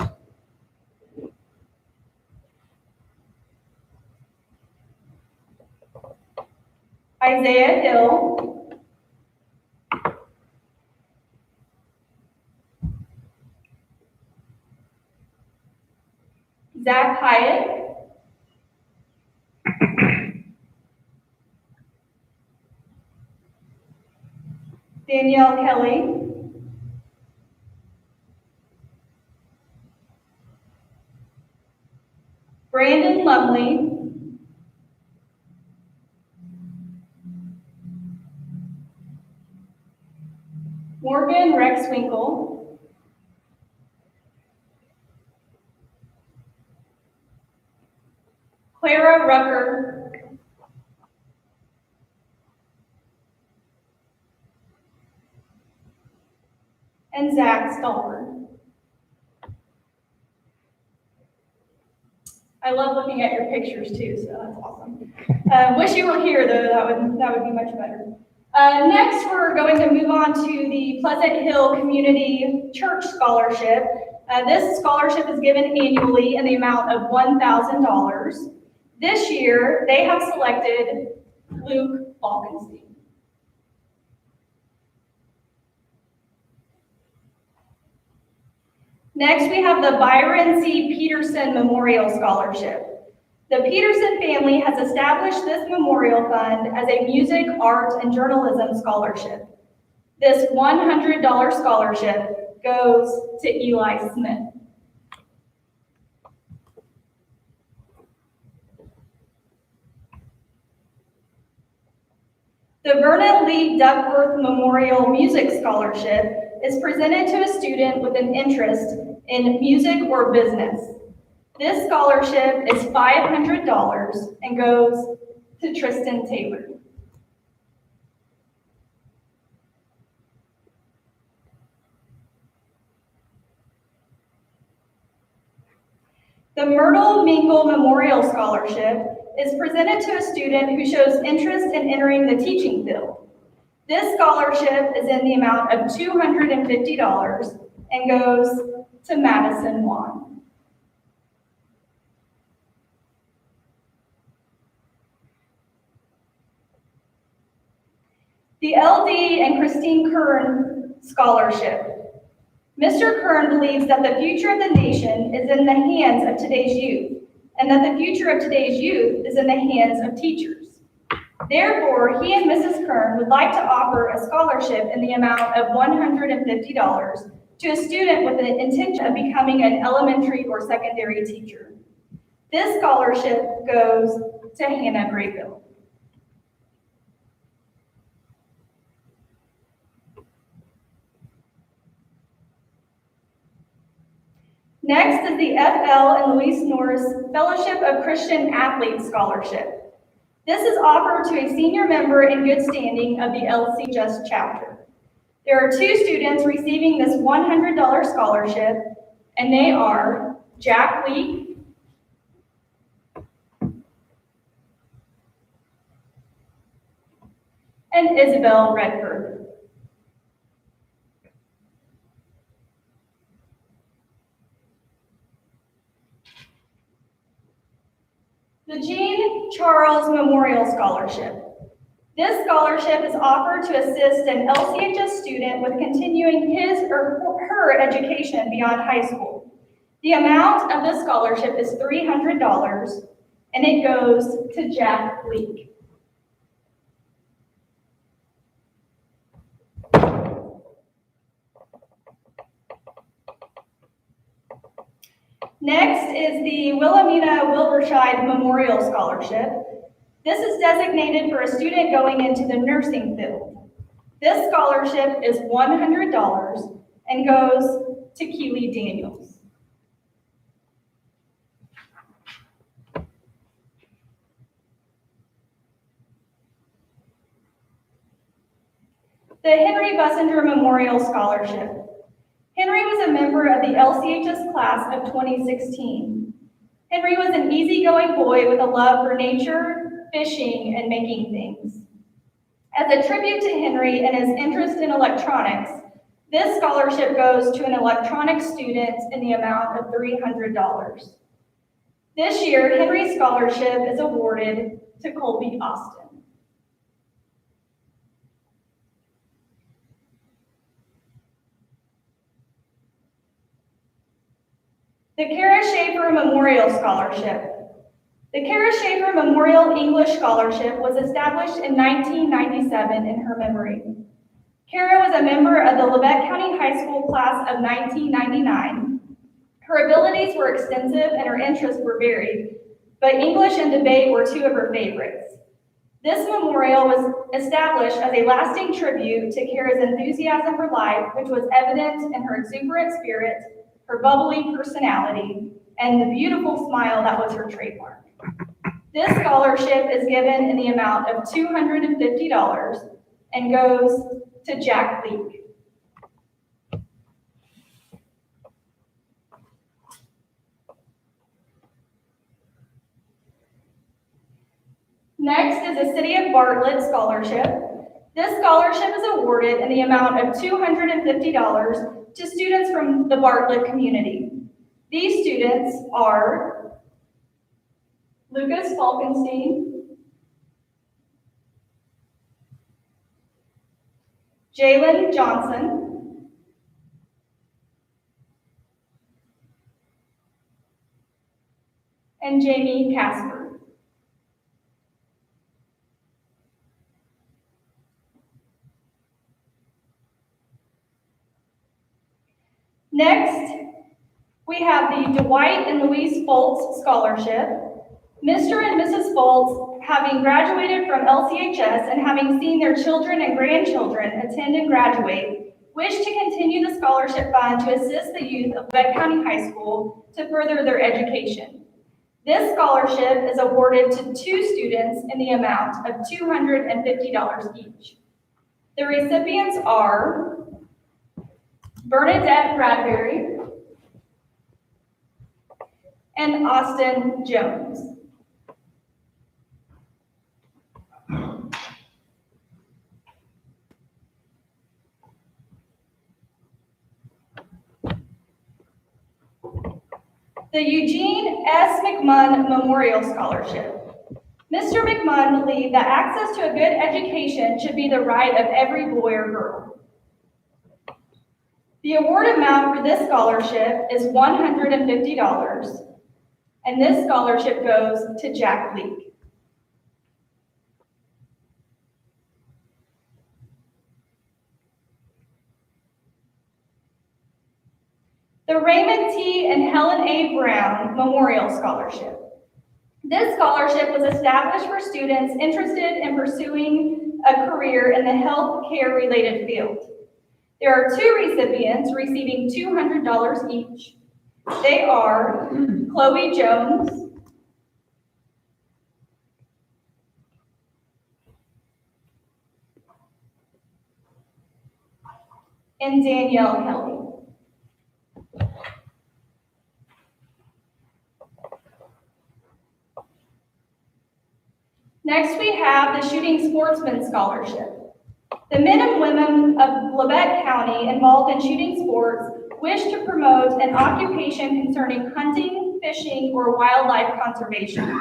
Isaiah Hill, Zach Hyatt, Danielle Kelly, Brandon Lumley, Morgan Rexwinkle, Clara Rucker, and Zach Stallworth. I love looking at your pictures too, so that's awesome. Wish you were here though, that would be much better. Next, we're going to move on to the Pleasant Hill Community Church Scholarship. This scholarship is given annually in the amount of $1,000. This year, they have selected Luke Falkenstein. Next, we have the Byron C. Peterson Memorial Scholarship. The Peterson family has established this memorial fund as a music, art, and journalism scholarship. This $100 scholarship goes to Eli Smith. The Vernon Lee Duckworth Memorial Music Scholarship is presented to a student with an interest in music or business. This scholarship is $500 and goes to Tristan Taylor. The Myrtle Mingle Memorial Scholarship is presented to a student who shows interest in entering the teaching field. This scholarship is in the amount of $250 and goes to Madison Wan. The LD and Christine Kern Scholarship. Mr. Kern believes that the future of the nation is in the hands of today's youth, and that the future of today's youth is in the hands of teachers. Therefore, he and Mrs. Kern would like to offer a scholarship in the amount of $150 to a student with the intention of becoming an elementary or secondary teacher. This scholarship goes to Hannah Graybill. Next is the FL and Louise Norris Fellowship of Christian Athletes Scholarship. This is offered to a senior member in good standing of the LCHS chapter. There are two students receiving this $100 scholarship, and they are Jack Leak and Isabel Redford. The Jean Charles Memorial Scholarship. This scholarship is offered to assist an LCHS student with continuing his or her education beyond high school. The amount of this scholarship is $300, and it goes to Jack Leak. Next is the Wilhelmina Wilberscheid Memorial Scholarship. This is designated for a student going into the nursing field. This scholarship is $100 and goes to Keely Daniels. The Henry Bussinger Memorial Scholarship. Henry was a member of the LCHS class of 2016. Henry was an easygoing boy with a love for nature, fishing, and making things. As a tribute to Henry and his interest in electronics, this scholarship goes to an electronics student in the amount of $300. This year, Henry's scholarship is awarded to Colby Austin. The Kara Schaefer Memorial Scholarship. The Kara Schaefer Memorial English Scholarship was established in 1997 in her memory. Kara was a member of the Lebec County High School class of 1999. Her abilities were extensive and her interests were varied, but English and debate were two of her favorites. This memorial was established as a lasting tribute to Kara's enthusiasm for life, which was evident in her exuberant spirit, her bubbly personality, and the beautiful smile that was her trademark. This scholarship is given in the amount of $250 and goes to Jack Leak. Next is the City of Bartlett Scholarship. This scholarship is awarded in the amount of $250 to students from the Bartlett community. These students are Lucas Falkenstein, Jalen Johnson, and Jamie Casper. Next, we have the Dwight and Louise Foltz Scholarship. Mr. and Mrs. Foltz, having graduated from LCHS and having seen their children and grandchildren attend and graduate, wish to continue the scholarship fund to assist the youth of Lubbock County High School to further their education. This scholarship is awarded to 2 students in the amount of $250 each. The recipients are Bernadette Bradbury and Austin Jones. The Eugene S. McMunn Memorial Scholarship. Mr. McMunn believed that access to a good education should be the right of every boy or girl. The award amount for this scholarship is $150, and this scholarship goes to Jack Leake. The Raymond T. and Helen A. Brown Memorial Scholarship. This scholarship was established for students interested in pursuing a career in the health care related field. There are 2 recipients receiving $200 each. They are Chloe Jones and Danielle Kelly. Next, we have the Shooting Sportsman Scholarship. The men and women of Lubbock County involved in shooting sports wish to promote an occupation concerning hunting, fishing, or wildlife conservation.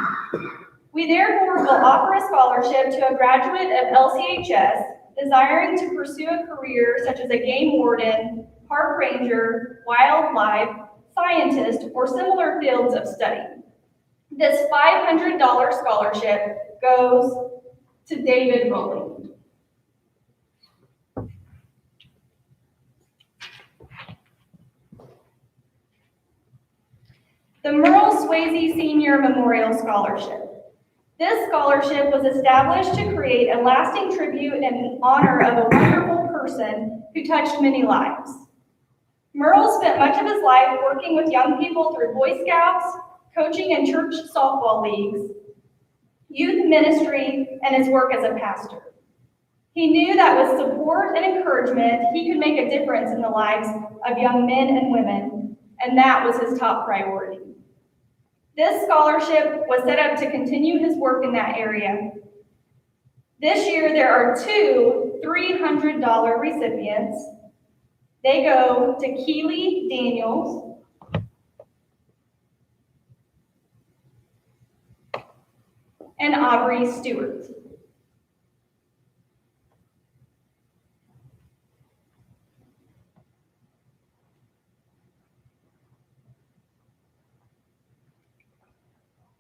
We therefore will offer a scholarship to a graduate of LCHS desiring to pursue a career such as a game warden, park ranger, wildlife scientist, or similar fields of study. This $500 scholarship goes to David Rowling. The Merle Swayze Senior Memorial Scholarship. This scholarship was established to create a lasting tribute in honor of a wonderful person who touched many lives. Merle spent much of his life working with young people through Boy Scouts, coaching in church softball leagues, youth ministry, and his work as a pastor. He knew that with support and encouragement, he could make a difference in the lives of young men and women, and that was his top priority. This scholarship was set up to continue his work in that area. This year, there are 2 $300 recipients. They go to Keely Daniels and Aubrey Stewart.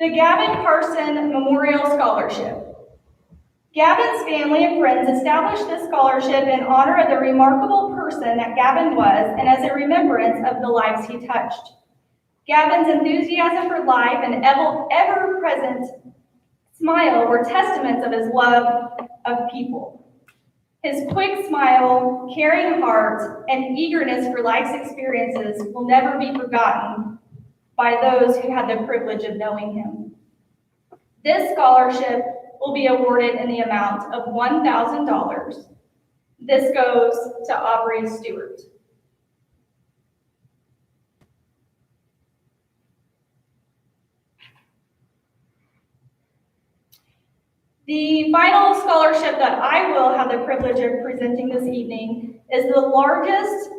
The Gavin Carson Memorial Scholarship. Gavin's family and friends established this scholarship in honor of the remarkable person that Gavin was and as a remembrance of the lives he touched. Gavin's enthusiasm for life and ever-present smile were testaments of his love of people. His quick smile, caring heart, and eagerness for life's experiences will never be forgotten by those who had the privilege of knowing him. This scholarship will be awarded in the amount of $1,000. This goes to Aubrey Stewart. The final scholarship that I will have the privilege of presenting this evening is the largest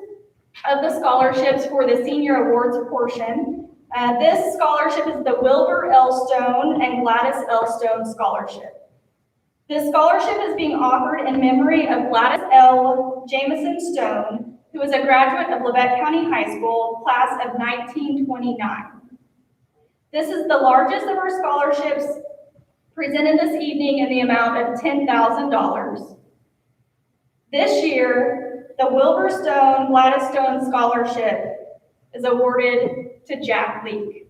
of the scholarships for the senior awards portion. This scholarship is the Wilbur L. Stone and Gladys L. Stone Scholarship. This scholarship is being offered in memory of Gladys L. Jamison Stone, who is a graduate of Lubbock County High School, class of 1929. This is the largest of our scholarships presented this evening in the amount of $10,000. This year, the Wilbur Stone Gladys Stone Scholarship is awarded to Jack Leak.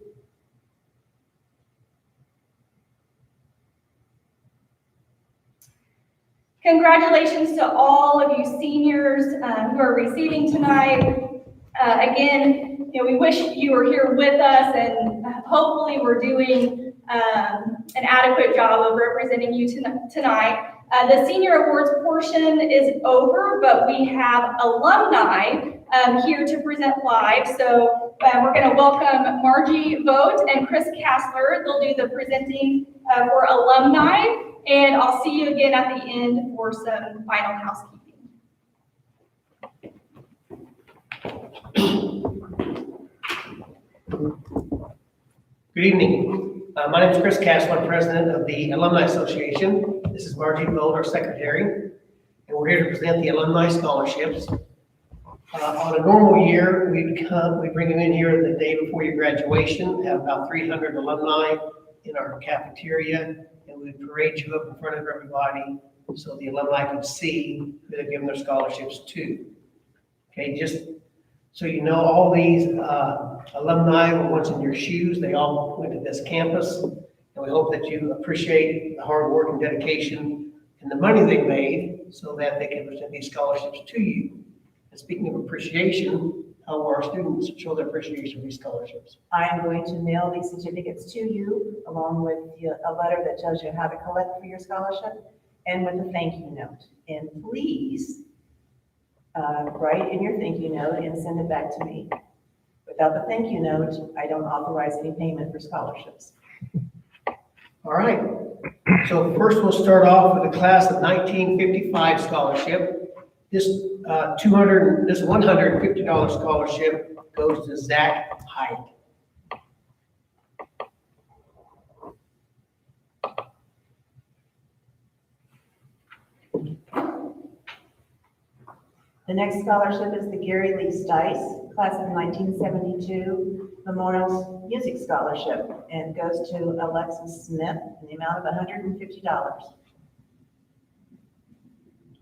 Congratulations to all of you seniors who are receiving tonight. Again, we wish you were here with us, and hopefully we're doing an adequate job of representing you tonight. The senior awards portion is over, but we have alumni here to present live. So we're going to welcome Margie Vogt and Chris Kassler. They'll do the presenting for alumni, and I'll see you again at the end for some final housekeeping. Good evening. My name is Chris Kassler, President of the Alumni Association. This is Margie Gold, our Secretary, and we're here to present the Alumni Scholarships. On a normal year, we bring them in here the day before your graduation, have about 300 alumni in our cafeteria, and we parade you up in front of everybody so the alumni can see who they're giving their scholarships to. Okay, just so you know, all these alumni were once in your shoes. They all went to this campus, and we hope that you appreciate the hard work and dedication and the money they made so that they can present these scholarships to you. And speaking of appreciation, how will our students show their appreciation for these scholarships? I am going to mail these certificates to you along with a letter that tells you how to collect for your scholarship and with a thank you note. And please write in your thank you note and send it back to me. Without the thank you note, I don't authorize any payment for scholarships. All right. So first we'll start off with the class of 1955 scholarship. This $150 scholarship goes to Zach Hyde. The next scholarship is the Gary Lee Stice, class of 1972 Memorial Music Scholarship, and goes to Alexis Smith in the amount of $150.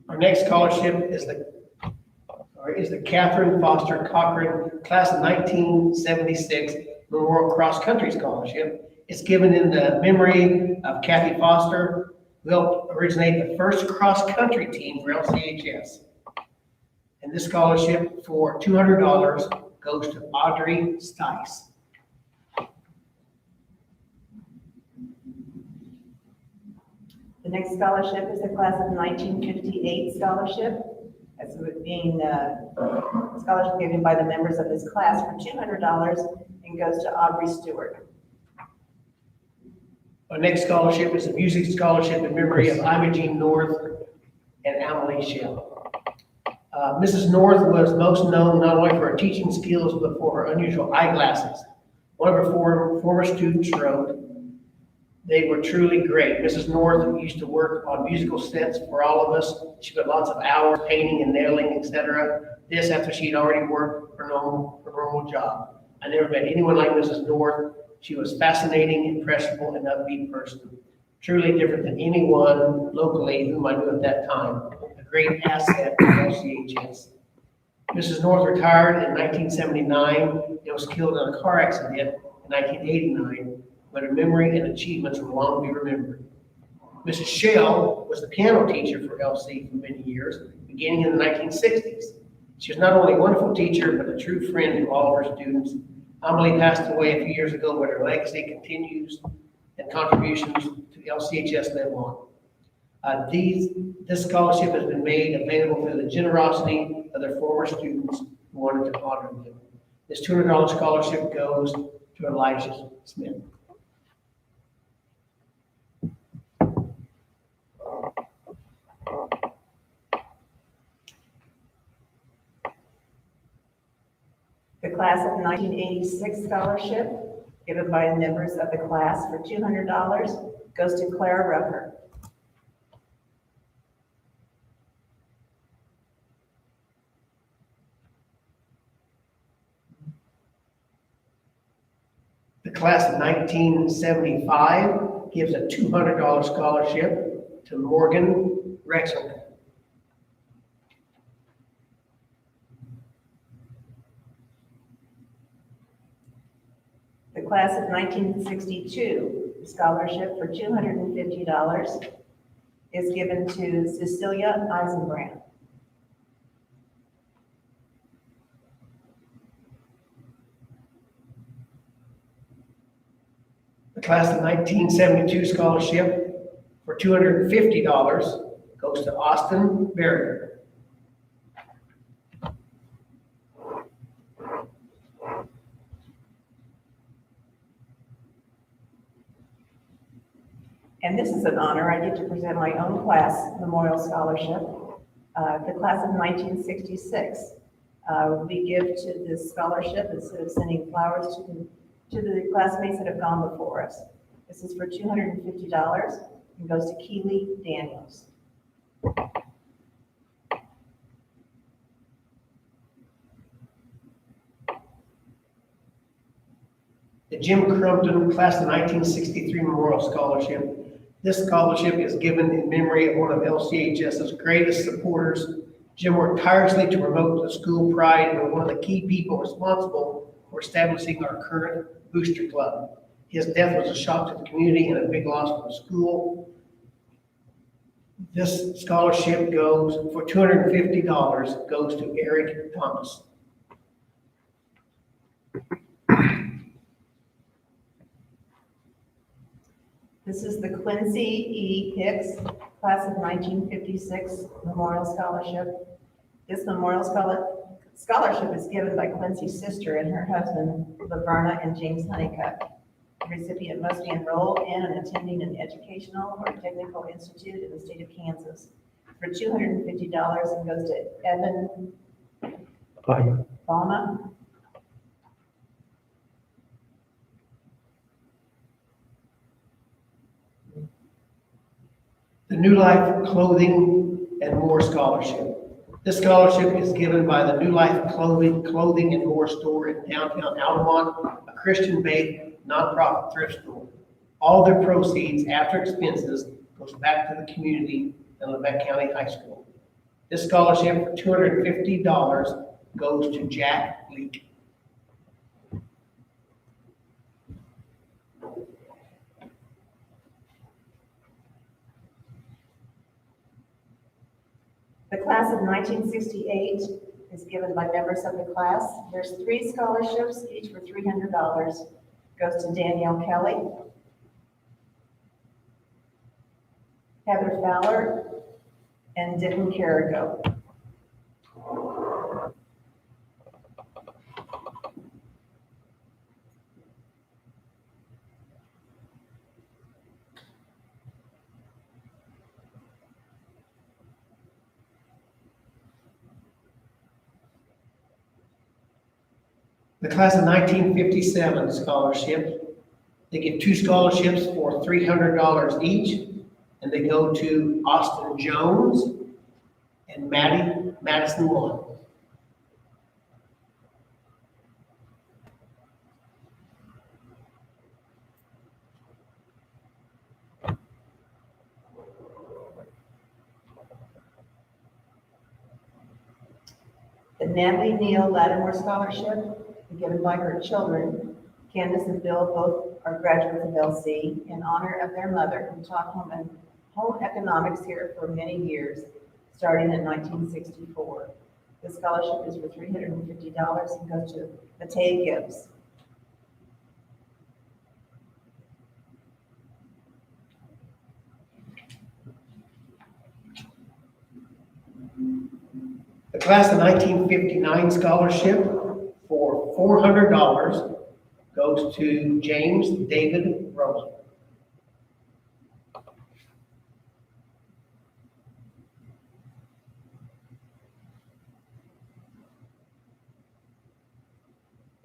Our next scholarship is the Catherine Foster Cochran, class of 1976 Memorial Cross Country Scholarship. It's given in the memory of Kathy Foster, who helped originate the first cross country team for LCHS. And this scholarship for $200 goes to Audrey Stice. The next scholarship is the class of 1958 scholarship. That's being a scholarship given by the members of this class for $200 and goes to Aubrey Stewart. Our next scholarship is a music scholarship in memory of Imogene North and Amelie Shell. Mrs. North was most known not only for her teaching skills, but for her unusual eyeglasses. One of her former students wrote, "They were truly great. Mrs. North used to work on musical sets for all of us. She put lots of hours painting and nailing, etc. This after she'd already worked her normal job. I never met anyone like Mrs. North. She was fascinating, impressionable, and upbeat person. Truly different than anyone locally whom I knew at that time. A great asset to LCHS. Mrs. North retired in 1979 and was killed in a car accident in 1989, but her memory and achievements will long be remembered. Mrs. Shell was the piano teacher for LC for many years, beginning in the 1960s. She was not only a wonderful teacher, but a true friend to all of her students. Amelie passed away a few years ago, but her legacy continues and contributions to LCHS live on. This scholarship has been made available through the generosity of their former students who wanted to honor them. This $200 scholarship goes to Elijah Smith. The class of 1986 scholarship, given by members of the class for $200, goes to Clara Rucker. The class of 1975 gives a $200 scholarship to Morgan Rexel. class of 1962 scholarship for $250 is given to Cecilia Eisenbrand. The class of 1972 scholarship for $250 goes to Austin Barrier. And this is an honor. I get to present my own class memorial scholarship. The class of 1966. We give to this scholarship instead of sending flowers to the classmates that have gone before us. This is for $250 and goes to Keely Daniels. The Jim Crumpton Class of 1963 Memorial Scholarship. This scholarship is given in memory of one of LCHS's greatest supporters. Jim worked tirelessly to promote the school pride and was one of the key people responsible for establishing our current booster club. His death was a shock to the community and a big loss for the school. This scholarship goes for $250 goes to Eric Thomas. This is the Quincy E. Hicks Class of 1956 Memorial Scholarship. This memorial scholarship is given by Quincy's sister and her husband, Laverna and James Honeycutt. The recipient must be enrolled in and attending an educational or technical institute in the state of Kansas for $250 and goes to Evan Balma. The New Life Clothing and More Scholarship. This scholarship is given by the New Life Clothing and More store in downtown Altamont, a Christian-based nonprofit thrift store. All their proceeds after expenses goes back to the community and Lebec County High School. This scholarship for $250 goes to Jack Leake. The class of 1968 is given by members of the class. There's 3 scholarships, each for $300. Goes to Danielle Kelly, Heather Fowler, and Denton Carrigo. The class of 1957 scholarship, they get 2 scholarships for $300 each, and they go to Austin Jones and Madison One. The Natalie Neal Lattimore Scholarship, given by her children. Candace and Bill both are graduates of LC in honor of their mother, who taught home economics here for many years, starting in 1964. The scholarship is for $350 and goes to Matea Gibbs. The class of 1959 scholarship for $400 goes to James David Rosen.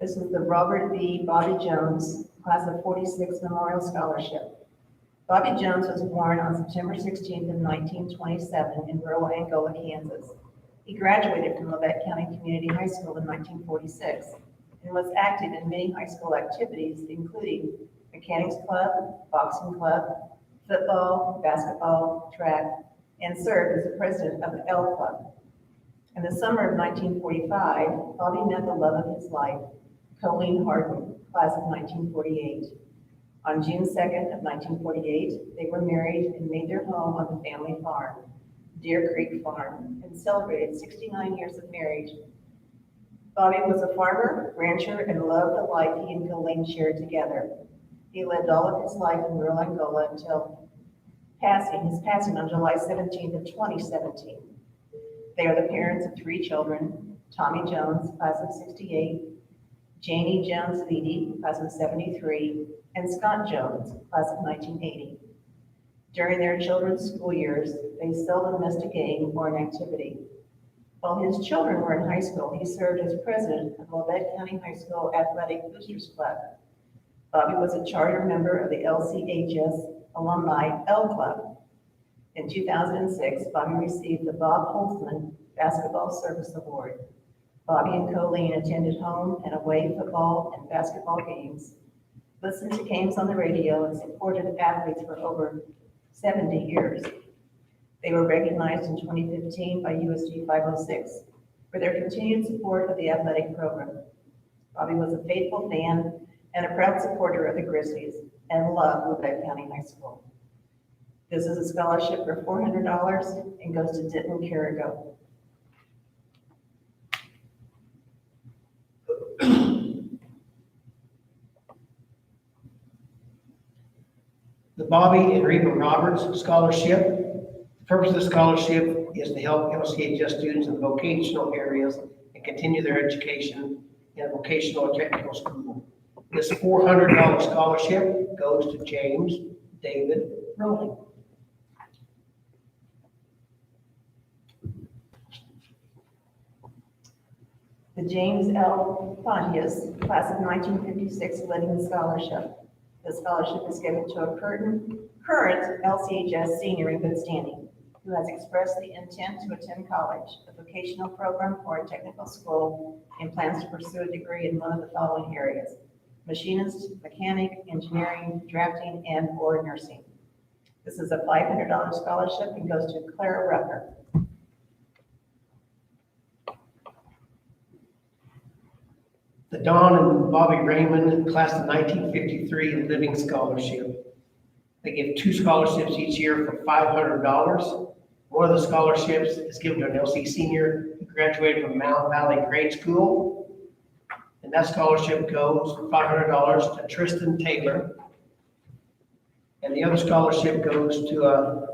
This is the Robert B. Bobby Jones Class of 46 Memorial Scholarship. Bobby Jones was born on September 16th of 1927 in rural Angola, Kansas. He graduated from Lebec County Community High School in 1946 and was active in many high school activities, including mechanics club, boxing club, football, basketball, track, and served as the president of the L Club. In the summer of 1945, Bobby met the love of his life, Colleen Harden, class of 1948. On June 2nd of 1948, they were married and made their home on the family farm, Deer Creek Farm, and celebrated 69 years of marriage. Bobby was a farmer, rancher, and loved the life he and Colleen shared together. He lived all of his life in rural Angola until his passing on July 17th of 2017. They are the parents of 3 children: Tommy Jones, class of 68, Janie Jones Leedy, class of 73, and Scott Jones, class of 1980. During their children's school years, they seldom missed a game or an activity. While his children were in high school, he served as president of Labette County High School Athletic Boosters Club. Bobby was a charter member of the LCHS Alumni L Club. In 2006, Bobby received the Bob Holtzman Basketball Service Award. Bobby and Colleen attended home and away football and basketball games, listened to games on the radio, and supported athletes for over 70 years. They were recognized in 2015 by USG 506 for their continued support of the athletic program. Bobby was a faithful fan and a proud supporter of the Grizzlies and loved Labette County High School. This is a scholarship for $400 and goes to Denton Carrigo. The Bobby and Reba Roberts Scholarship. The purpose of the scholarship is to help LCHS students in vocational areas and continue their education in a vocational or technical school. This $400 scholarship goes to James David Rowling. The James L. Pontius, class of 1956 Living Scholarship. The scholarship is given to a current LCHS senior in good standing who has expressed the intent to attend college, a vocational program, or a technical school, and plans to pursue a degree in one of the following areas: machinist, mechanic, engineering, drafting, and/or nursing. This is a $500 scholarship and goes to Clara Rucker. The Don and Bobby Raymond class of 1953 Living Scholarship. They give 2 scholarships each year for $500. One of the scholarships is given to an LC senior who graduated from Mount Valley Grade School. And that scholarship goes for $500 to Tristan Taylor. And the other scholarship goes to a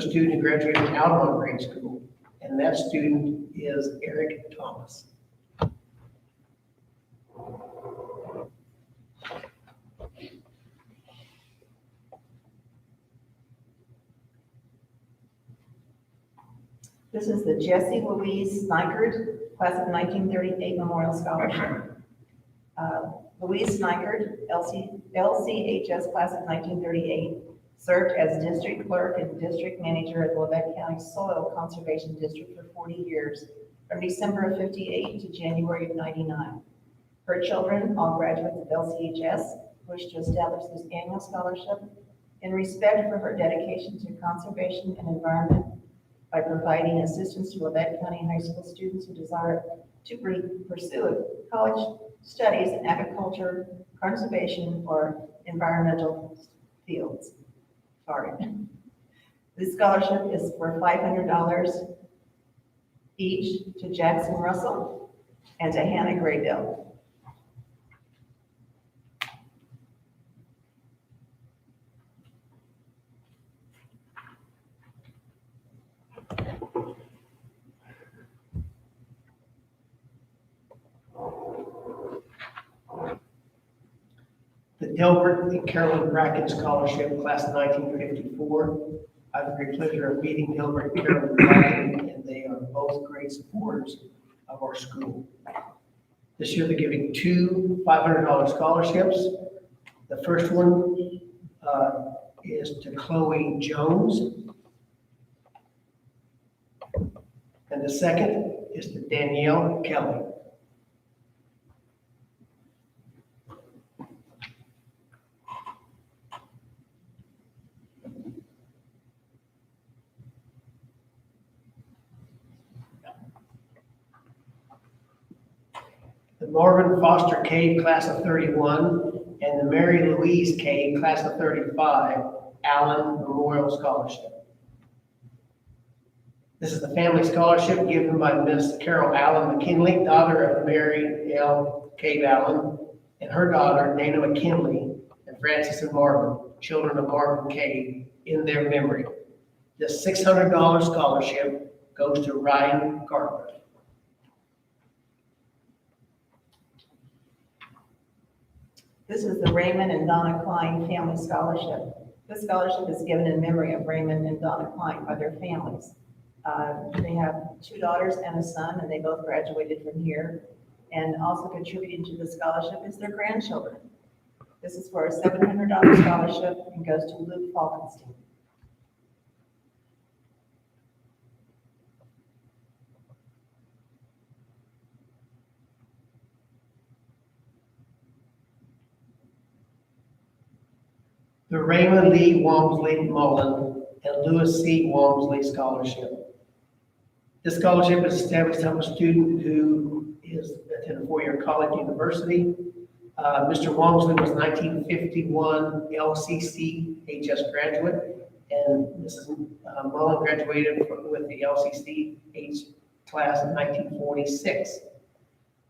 student who graduated from Altamont Grade School. And that student is Eric Thomas. This is the Jessie Louise Snikert, class of 1938 Memorial Scholarship. Louise Snikert, LCHS class of 1938, served as district clerk and district manager at the Labette County Soil Conservation District for 40 years, from December of 58 to January of 99. Her children, all graduates of LCHS, wish to establish this annual scholarship in respect for her dedication to conservation and environment by providing assistance to Labette County High School students who desire to pursue college studies in agriculture, conservation, or environmental fields. This scholarship is for $500 each to Jackson Russell and to Hannah Graydale. The Delbert and Carolyn Bracken Scholarship, class of 1954. I have the great pleasure of meeting Delbert and Carolyn Bracken, and they are both great supporters of our school. This year they're giving 2 $500 scholarships. The first one is to Chloe Jones. And the second is to Danielle Kelly. The Marvin Foster Cade, class of 31, and the Mary Louise Cade, class of 35, Allen Memorial Scholarship. This is the family scholarship given by Miss Carol Allen McKinley, daughter of Mary L. Cade Allen, and her daughter, Dana McKinley, and Francis and Marvin, children of Marvin Cade, in their memory. This $600 scholarship goes to Ryan Carter. This is the Raymond and Donna Klein Family Scholarship. This scholarship is given in memory of Raymond and Donna Klein by their families. They have 2 daughters and a son, and they both graduated from here. And also contributing to the scholarship is their grandchildren. This is for a $700 scholarship and goes to Luke Falkenstein. The Raymond Lee Walmsley Mullen and Lewis C. Walmsley Scholarship. This scholarship is established to help a student who is attending a 4-year college university. Mr. Walmsley was 1951 LCHS graduate, and Mrs. Mullen graduated with the LCHS class in 1946.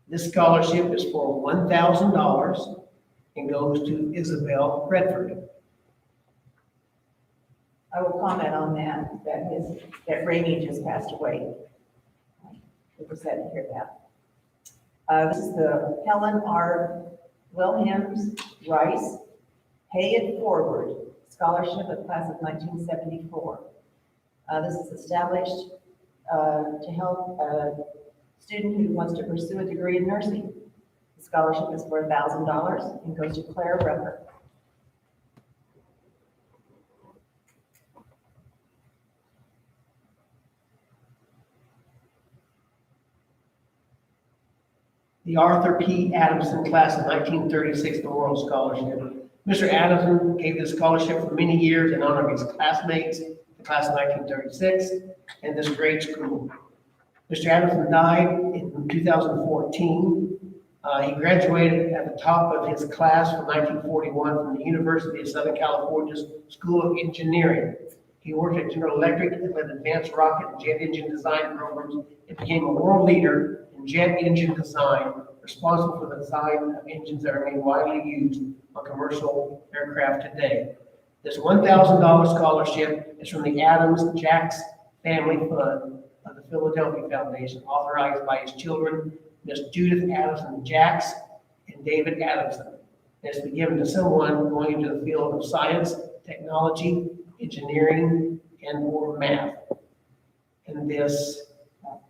This scholarship is for $1,000 and goes to Isabel Redford. I will comment on that Rainey just passed away. It was sad to hear that. This is the Helen R. Wilhelms Rice Pay It Forward Scholarship of class of 1974. This is established to help a student who wants to pursue a degree in nursing. The scholarship is for $1,000 and goes to Claire Rucker. The Arthur P. Adamson class of 1936 Memorial Scholarship. Mr. Adamson gave this scholarship for many years in honor of his classmates, the class of 1936, and this grade school. Mr. Adamson died in 2014. He graduated at the top of his class from 1941 from the University of Southern California's School of Engineering. He worked at General Electric and led advanced rocket and jet engine design programs and became a world leader in jet engine design, responsible for the design of engines that are being widely used on commercial aircraft today. This $1,000 scholarship is from the Adams Jacks Family Fund of the Philadelphia Foundation, authorized by his children, Miss Judith Adamson Jacks and David Adamson. It has been given to someone going into the field of science, technology, engineering, and/or math. And this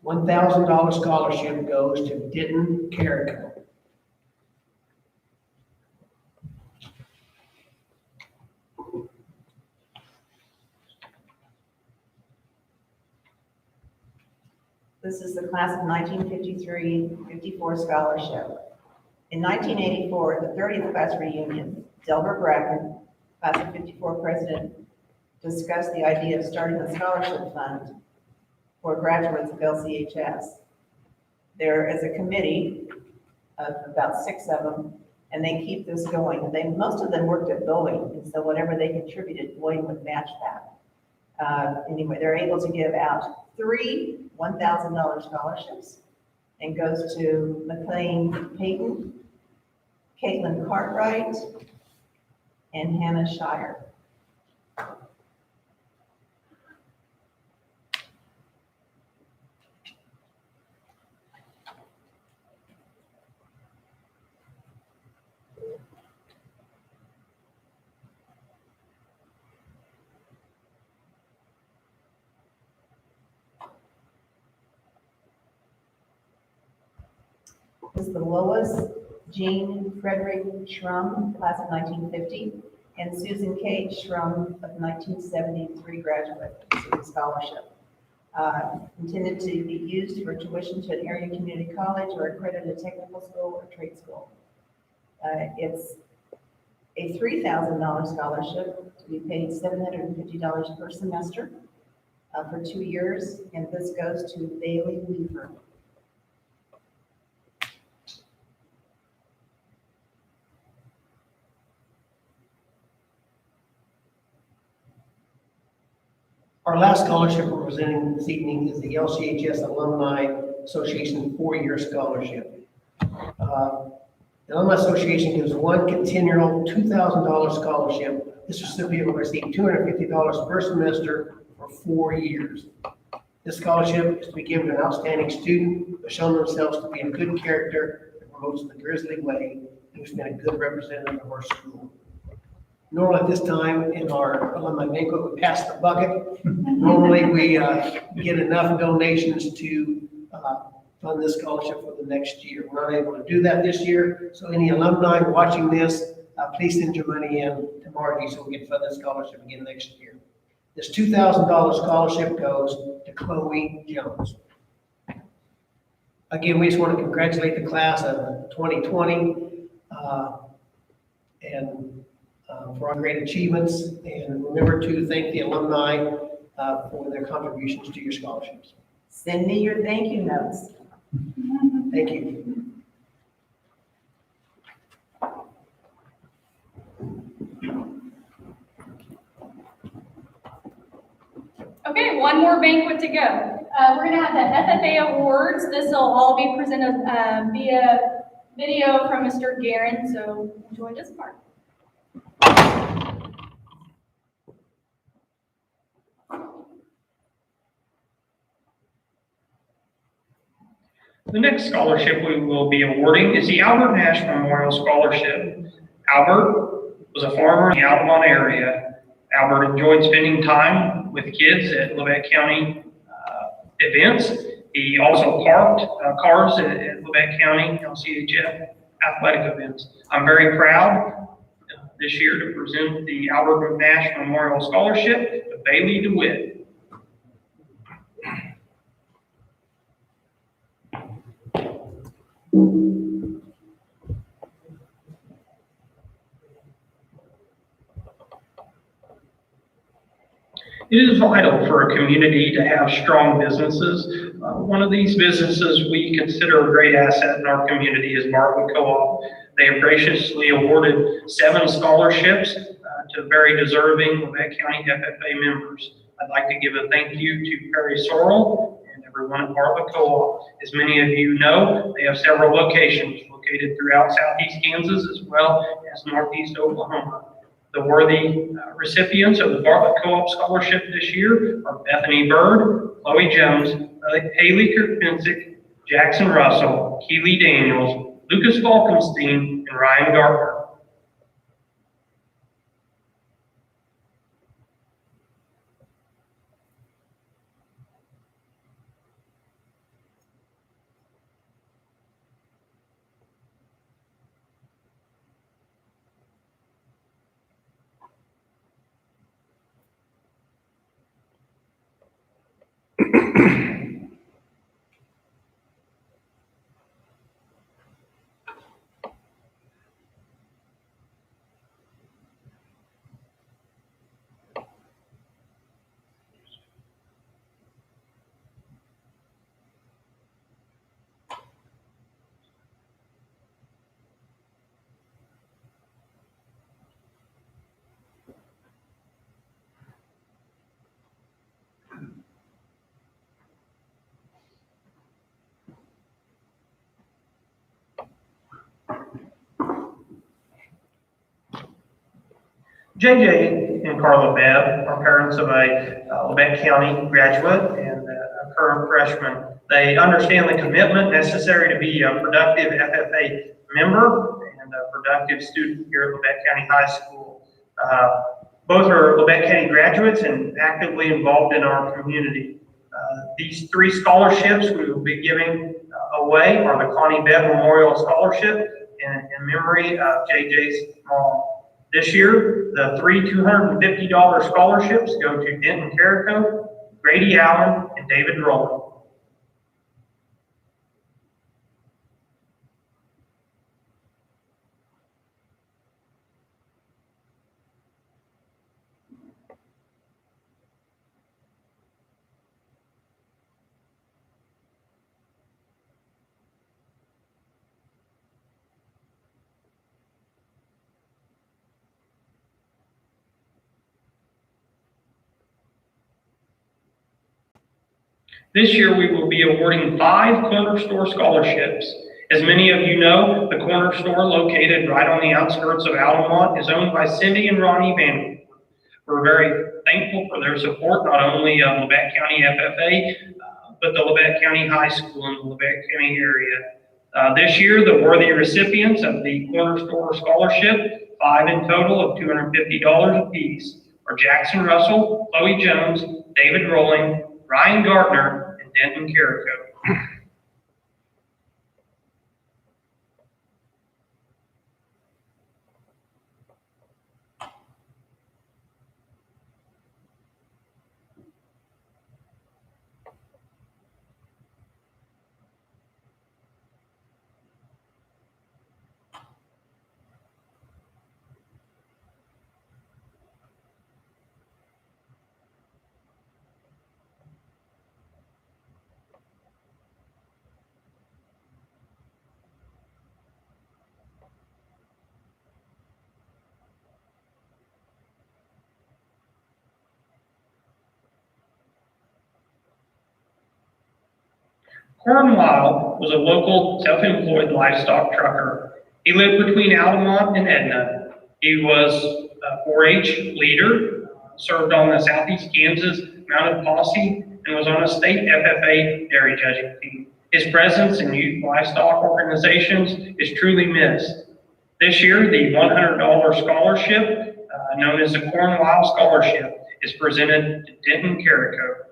$1,000 scholarship goes to Denton Carrico. This is the class of 1953-54 scholarship. In 1984, the 30th class reunion, Delbert Bracken, class of 54 president, discussed the idea of starting a scholarship fund for graduates of LCHS. There is a committee of about 6 of them, and they keep this going. Most of them worked at Boeing, and so whatever they contributed, Boeing would match that. Anyway, they're able to give out 3 $1,000 scholarships and goes to McLean Payton, Caitlin Cartwright, and Hannah Shire. This is the Lois Jean Frederick Schrum, class of 1950, and Susan Kate Schrum of 1973 graduate scholarship. Intended to be used for tuition to an area community college or accredited technical school or trade school. It's a $3,000 scholarship to be paid $750 per semester for 2 years, and this goes to Bailey Weaver. Our last scholarship we're presenting this evening is the LCHS Alumni Association 4-year scholarship. The Alumni Association gives one continual $2,000 scholarship. This recipient will receive $250 per semester for 4 years. This scholarship is to be given to an outstanding student who has shown themselves to be a good character that promotes the Grizzly way and who's been a good representative of our school. Normally at this time in our alumni banquet, we pass the bucket. Normally we get enough donations to fund this scholarship for the next year. We're not able to do that this year, so any alumni watching this, please send your money in to Margie so we can fund this scholarship again next year. This $2,000 scholarship goes to Chloe Jones. Again, we just want to congratulate the class of 2020 for our great achievements, and remember to thank the alumni for their contributions to your scholarships. Send me your thank you notes. Thank you. Okay, one more banquet to go. We're gonna have the FFA Awards. This will all be presented via video from Mr. Guerin, so enjoy this part. The next scholarship we will be awarding is the Albert Nash Memorial Scholarship. Albert was a farmer in the Altamont area. Albert enjoyed spending time with kids at Lebec County events. He also parked cars at Lebec County LCHS athletic events. I'm very proud this year to present the Albert Nash Memorial Scholarship to Bailey DeWitt. It is vital for a community to have strong businesses. One of these businesses we consider a great asset in our community is Bartlett Co-op. They have graciously awarded 7 scholarships to very deserving Lebec County FFA members. I'd like to give a thank you to Perry Sorrell and everyone at Bartlett Co-op. As many of you know, they have several locations located throughout southeast Kansas as well as northeast Oklahoma. The worthy recipients of the Bartlett Co-op Scholarship this year are Bethany Bird, Chloe Jones, Haley Kirkpinsick, Jackson Russell, Keely Daniels, Lucas Falkenstein, and Ryan Gardner. JJ and Carla Bebb are parents of a Lebec County graduate and a current freshman. They understand the commitment necessary to be a productive FFA member and a productive student here at Lebec County High School. Both are Lebec County graduates and actively involved in our community. These 3 scholarships we will be giving away are the Connie Bebb Memorial Scholarship in memory of JJ's mom. This year, the 3 $250 scholarships go to Denton Carrico, Grady Allen, and David Rowland. This year, we will be awarding 5 corner store scholarships. As many of you know, the corner store located right on the outskirts of Altamont is owned by Cindy and Ronnie Van. We're very thankful for their support, not only of Labette County FFA, but the Labette County High School in the Labette County area. This year, the worthy recipients of the Corner Store Scholarship, 5 in total of $250 apiece, are Jackson Russell, Chloe Jones, David Rowling, Ryan Gardner, and Denton Carrico. Cornwall was a local self-employed livestock trucker. He lived between Altamont and Edna. He was a 4-H leader, served on the Southeast Kansas Mounted Posse, and was on a state FFA dairy judging team. His presence in youth livestock organizations is truly missed. This year, the $100 scholarship, known as the Cornwall Scholarship, is presented to Denton Carrico.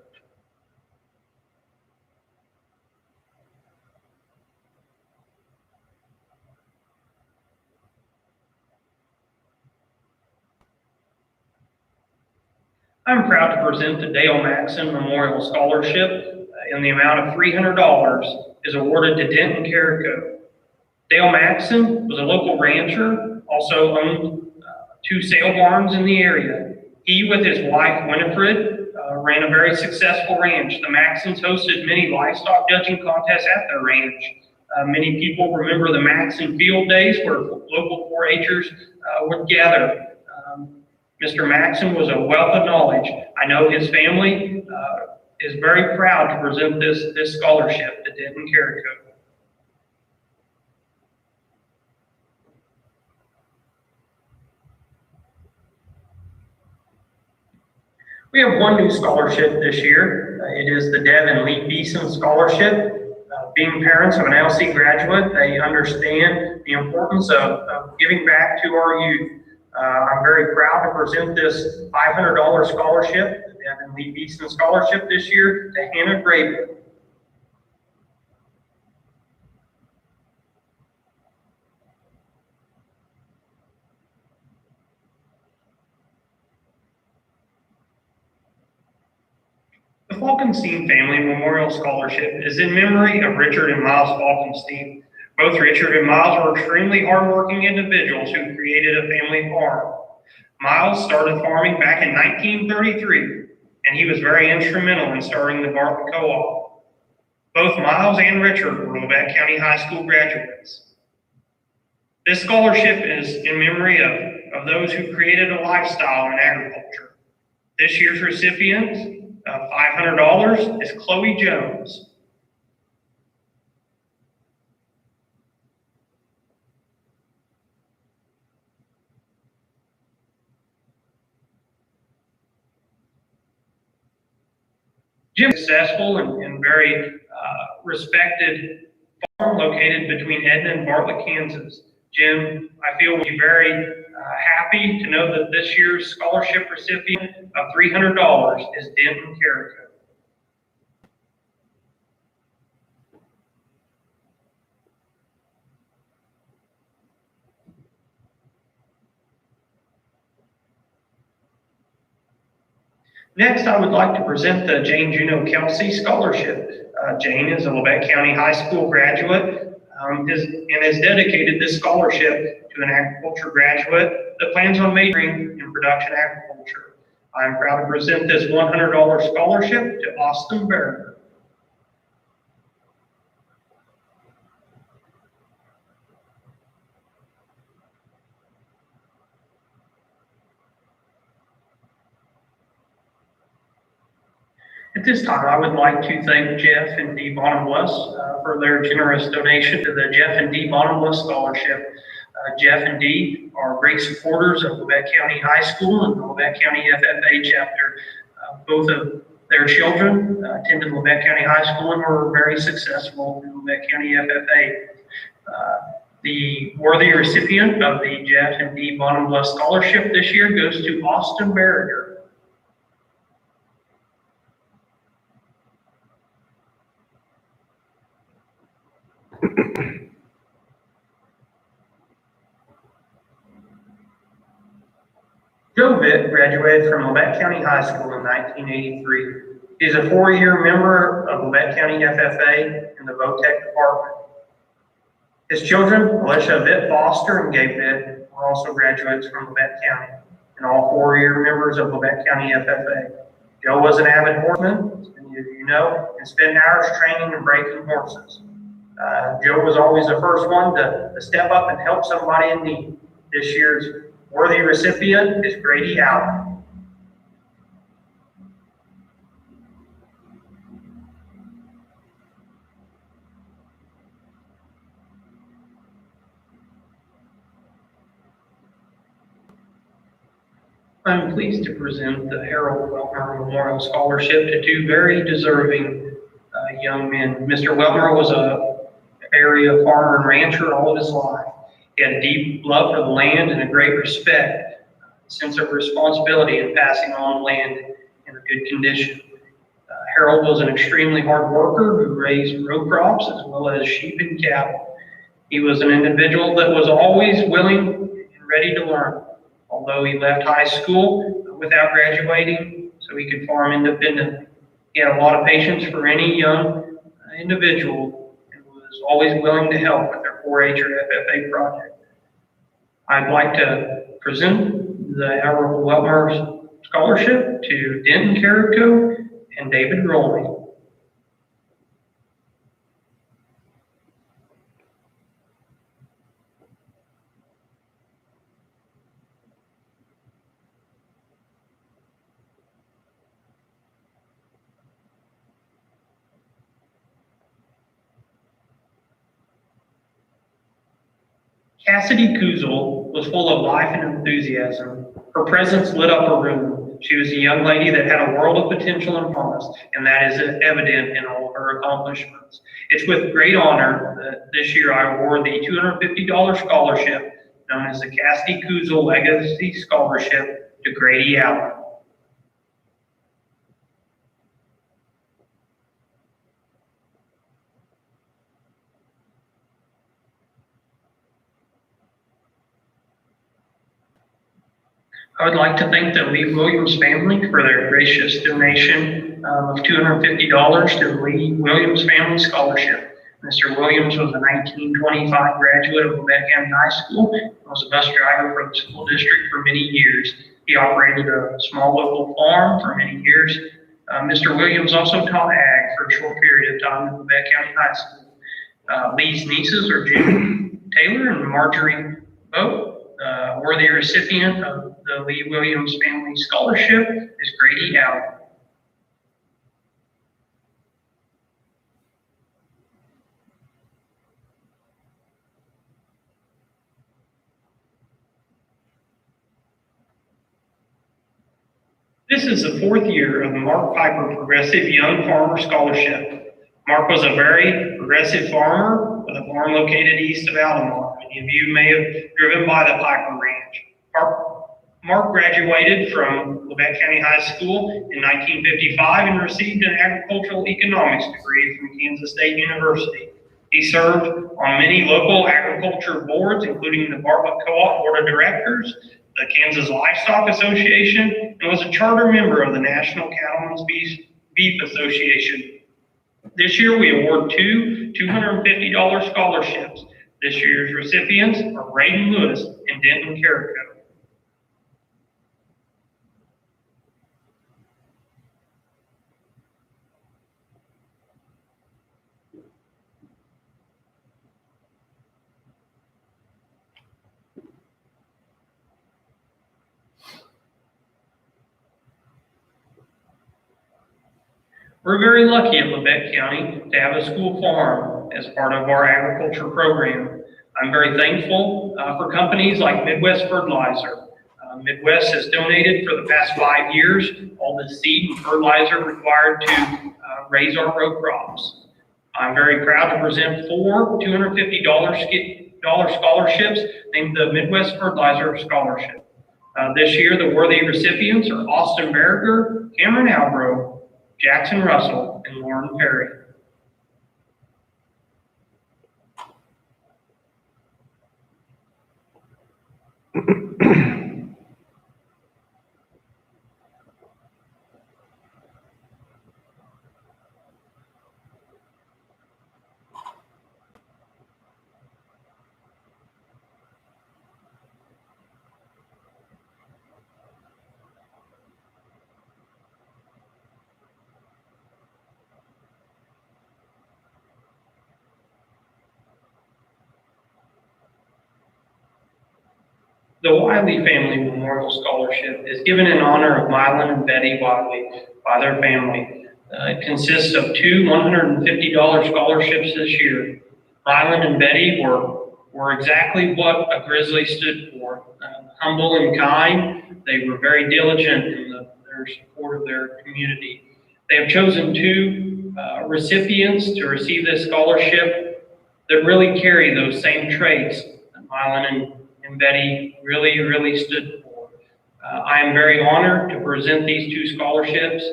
I'm proud to present the Dale Maxon Memorial Scholarship in the amount of $300 is awarded to Denton Carrico. Dale Maxon was a local rancher, also owned 2 sale barns in the area. He, with his wife Winifred, ran a very successful ranch. The Maxons hosted many livestock judging contests at their ranch. Many people remember the Maxon Field Days where local 4-Hers would gather. Mr. Maxon was a wealth of knowledge. I know his family is very proud to present this scholarship to Denton Carrico. We have one new scholarship this year. It is the Deb and Lee Beeson Scholarship. Being parents of an LC graduate, they understand the importance of giving back to our youth. I'm very proud to present this $500 scholarship, the Deb and Lee Beeson Scholarship this year, to Hannah Graven. The Falkenstein Family Memorial Scholarship is in memory of Richard and Miles Falkenstein. Both Richard and Miles were extremely hardworking individuals who created a family farm. Miles started farming back in 1933, and he was very instrumental in starting the Bartlett Co-op. Both Miles and Richard were Labette County High School graduates. This scholarship is in memory of those who created a lifestyle in agriculture. This year's recipient of $500 is Chloe Jones. Jim is successful and very respected farm located between Edna and Bartlett, Kansas. Jim, I feel will be very happy to know that this year's scholarship recipient of $300 is Denton Carrico. Next, I would like to present the Jane Juno Kelsey Scholarship. Jane is a Labette County High School graduate and has dedicated this scholarship to an agriculture graduate that plans on majoring in production agriculture. I'm proud to present this $100 scholarship to Austin Barrett. At this time, I would like to thank Jeff and Dee Bonham-Bless for their generous donation to the Jeff and Dee Bonham-Bless Scholarship. Jeff and Dee are great supporters of Lebec County High School and the Lebec County FFA chapter. Both of their children attended Lebec County High School and were very successful in Lebec County FFA. The worthy recipient of the Jeff and Dee Bonham-Bless Scholarship this year goes to Austin Barrier. Joe Vitt graduated from Lebec County High School in 1983. He is a 4-year member of Lebec County FFA in the VOTEC department. His children, Alicia Vitt Foster and Gabe Vitt, are also graduates from Lebec County and all 4-year members of Lebec County FFA. Joe was an avid horseman, as many of you know, and spent hours training and breaking horses. Joe was always the first one to step up and help somebody in need. This year's worthy recipient is Grady Allen. I'm pleased to present the Harold Weltmer Memorial Scholarship to two very deserving young men. Mr. Weltmer was a area farmer and rancher all of his life. He had a deep love for the land and a great respect, sense of responsibility in passing on land in a good condition. Harold was an extremely hard worker who raised row crops as well as sheep and cattle. He was an individual that was always willing and ready to learn. Although he left high school without graduating so he could farm independently. He had a lot of patience for any young individual and was always willing to help with their 4-H or FFA project. I'd like to present the Harold Weltmer Scholarship to Denton Carrico and David Rowley. Cassidy Kuzel was full of life and enthusiasm. Her presence lit up a room. She was a young lady that had a world of potential and promise, and that is evident in all of her accomplishments. It's with great honor that this year I award the $250 scholarship known as the Cassidy Kuzel Legacy Scholarship to Grady Allen. I would like to thank the Lee Williams family for their gracious donation of $250 to the Lee Williams Family Scholarship. Mr. Williams was a 1925 graduate of Lebec County High School and was a bus driver for the school district for many years. He operated a small local farm for many years. Mr. Williams also taught ag for a short period of time at Lebec County High School. Lee's nieces are June Taylor and Marjorie Bowe. Worthy recipient of the Lee Williams Family Scholarship is Grady Allen. This is the 4th year of the Mark Piper Progressive Young Farmer Scholarship. Mark was a very progressive farmer with a farm located east of Altamar. Many of you may have driven by the Piper Ranch. Mark graduated from Lebec County High School in 1955 and received an agricultural economics degree from Kansas State University. He served on many local agriculture boards, including the Bartlett Co-op Board of Directors, the Kansas Livestock Association, and was a charter member of the National Cattlemen's Beef Association. This year, we award two $250 scholarships. This year's recipients are Braden Lewis and Denton Carrico. We're very lucky in Labette County to have a school farm as part of our agriculture program. I'm very thankful for companies like Midwest Fertilizer. Midwest has donated for the past 5 years all the seed and fertilizer required to raise our row crops. I'm very proud to present 4 $250 scholarships named the Midwest Fertilizer Scholarship. This year, the worthy recipients are Austin Berger, Cameron Albro, Jackson Russell, and Lauren Perry. The Wiley Family Memorial Scholarship is given in honor of Mylan and Betty Wiley by their family. It consists of 2 $150 scholarships this year. Mylan and Betty were exactly what a Grizzly stood for. Humble and kind, they were very diligent in their support of their community. They have chosen 2 recipients to receive this scholarship that really carry those same traits that Mylan and Betty really stood for. I am very honored to present these 2 scholarships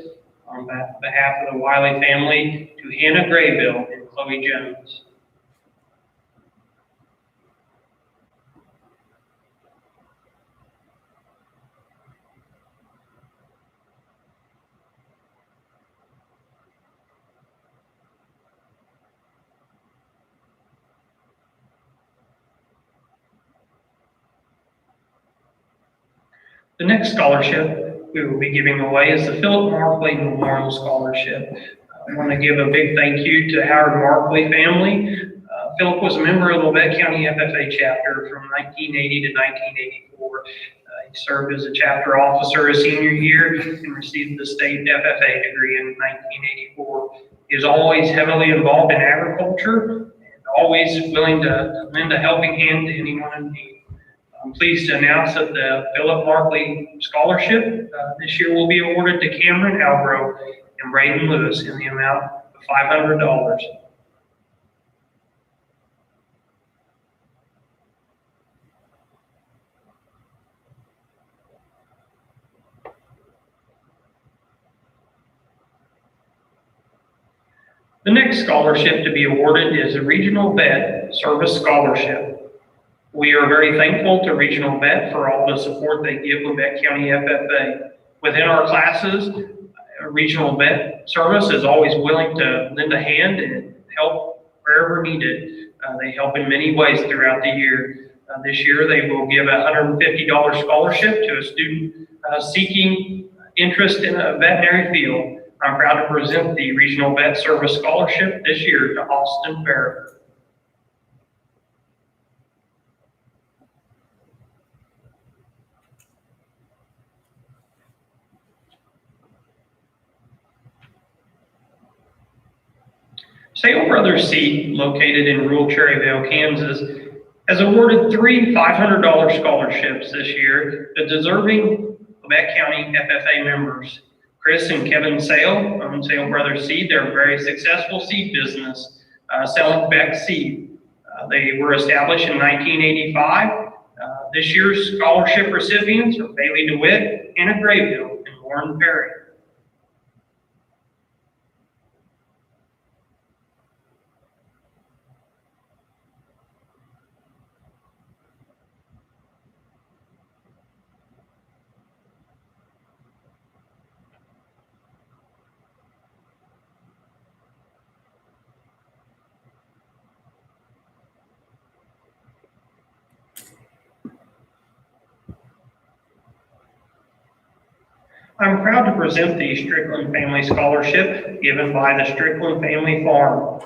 on behalf of the Wiley family to Hannah Graybill and Chloe Jones. The next scholarship we will be giving away is the Philip Markley Memorial Scholarship. I want to give a big thank you to Howard Markley family. Philip was a member of the Labette County FFA chapter from 1980 to 1984. He served as a chapter officer his senior year and received the state FFA degree in 1984. He was always heavily involved in agriculture and always willing to lend a helping hand to anyone in need. I'm pleased to announce that the Philip Markley Scholarship this year will be awarded to Cameron Albro and Braden Lewis in the amount of $500. The next scholarship to be awarded is a Regional Vet Service Scholarship. We are very thankful to Regional Vet for all the support they give Labette County FFA. Within our classes, Regional Vet Service is always willing to lend a hand and help wherever needed. They help in many ways throughout the year. This year, they will give a $150 scholarship to a student seeking interest in a veterinary field. I'm proud to present the Regional Vet Service Scholarship this year to Austin Barrett. Sale Brothers Seed, located in rural Cherryvale, Kansas, has awarded 3 $500 scholarships this year to deserving Labette County FFA members. Chris and Kevin Sale own Sale Brothers Seed. They're a very successful seed business selling Beck seed. They were established in 1985. This year's scholarship recipients are Bailey DeWitt, Anna Graybill, and Lauren Perry. I'm proud to present the Strickland Family Scholarship given by the Strickland Family Farm,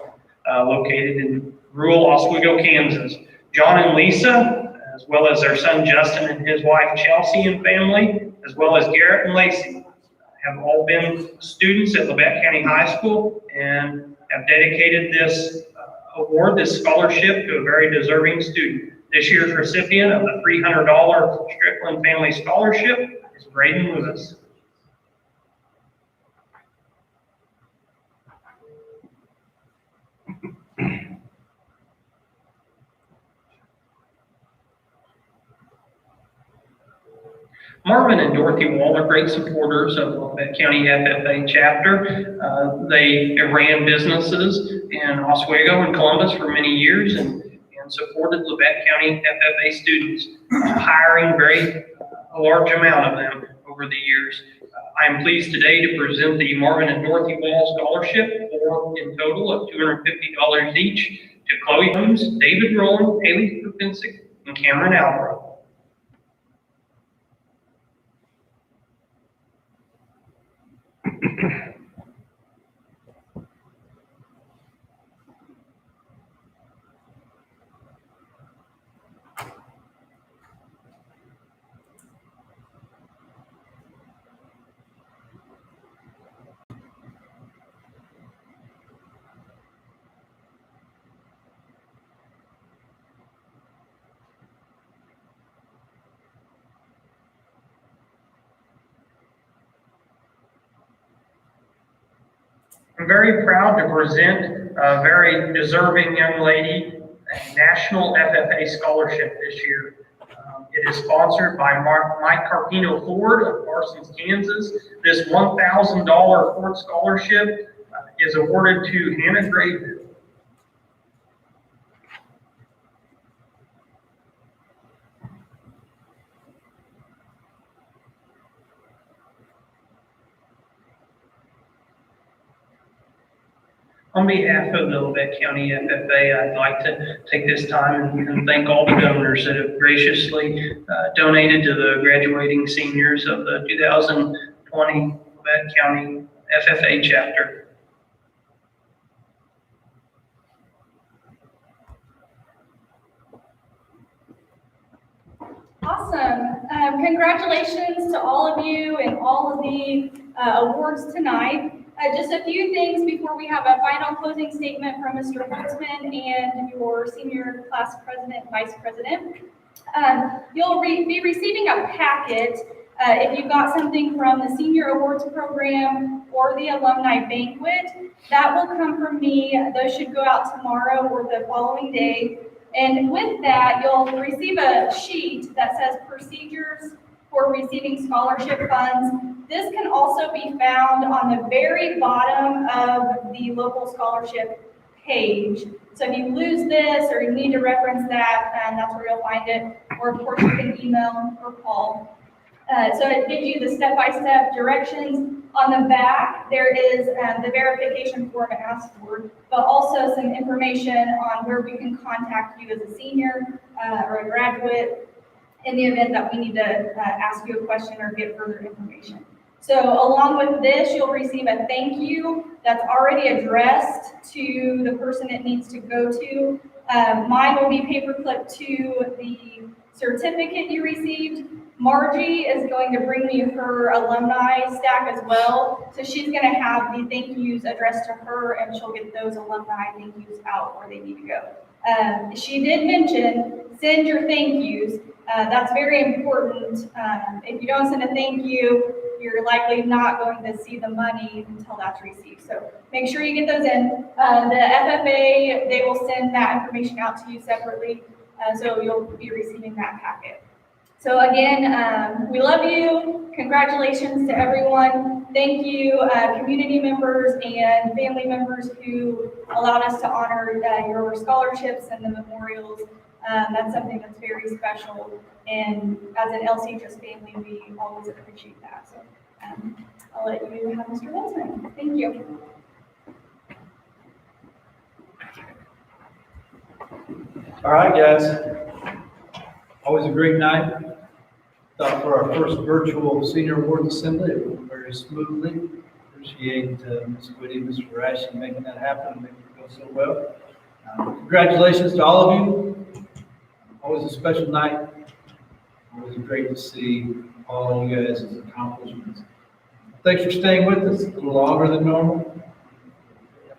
located in rural Oswego, Kansas. John and Lisa, as well as their son Justin and his wife Chelsea and family, as well as Garrett and Lacey, have all been students at Labette County High School and have dedicated this award, this scholarship, to a very deserving student. This year's recipient of the $300 Strickland Family Scholarship is Braden Lewis. Marvin and Dorothy Wall are great supporters of the Labette County FFA chapter. They ran businesses in Oswego and Columbus for many years and supported Labette County FFA students, hiring a large amount of them over the years. I am pleased today to present the Marvin and Dorothy Wall Scholarship for in total of $250 each to Chloe Holmes, David Rowland, Haley Kupinsick, and Cameron Albro. I'm very proud to present a very deserving young lady a National FFA Scholarship this year. It is sponsored by Mike Carpino Ford of Parsons, Kansas. This $1,000 Ford Scholarship is awarded to Hannah Graybill. On behalf of the Labette County FFA, I'd like to take this time and thank all the donors that have graciously donated to the graduating seniors of the 2020 Labette County FFA chapter. Awesome. Congratulations to all of you and all of the awards tonight. Just a few things before we have a final closing statement from Mr. Holtzman and your senior class president, vice president. You'll be receiving a packet if you've got something from the senior awards program or the alumni banquet. That will come from me. Those should go out tomorrow or the following day. And with that, you'll receive a sheet that says procedures for receiving scholarship funds. This can also be found on the very bottom of the local scholarship page. So if you lose this or you need to reference that, that's where you'll find it. Or of course you can email or call. So it gives you the step-by-step directions. On the back, there is the verification form it asks for, but also some information on where we can contact you as a senior or a graduate in the event that we need to ask you a question or get further information. So along with this, you'll receive a thank you that's already addressed to the person it needs to go to. Mine will be paperclipped to the certificate you received. Margie is going to bring me her alumni stack as well. So she's going to have the thank yous addressed to her, and she'll get those alumni thank yous out where they need to go. She did mention send your thank yous. That's very important. If you don't send a thank you, you're likely not going to see the money until that's received. So make sure you get those in. The FFA, they will send that information out to you separately. So you'll be receiving that packet. So again, we love you. Congratulations to everyone. Thank you, community members and family members who allowed us to honor your scholarships and the memorials. That's something that's very special. And as an LCHS family, we always appreciate that. So I'll let you have Mr. Holtzman. Thank you. All right, guys. Always a great night. Thought for our first virtual senior awards assembly, it went very smoothly. Appreciate Ms. Whitty, Mr. Rash, making that happen and making it go so well. Congratulations to all of you. Always a special night. Always great to see all of you guys' accomplishments. Thanks for staying with us a little longer than normal.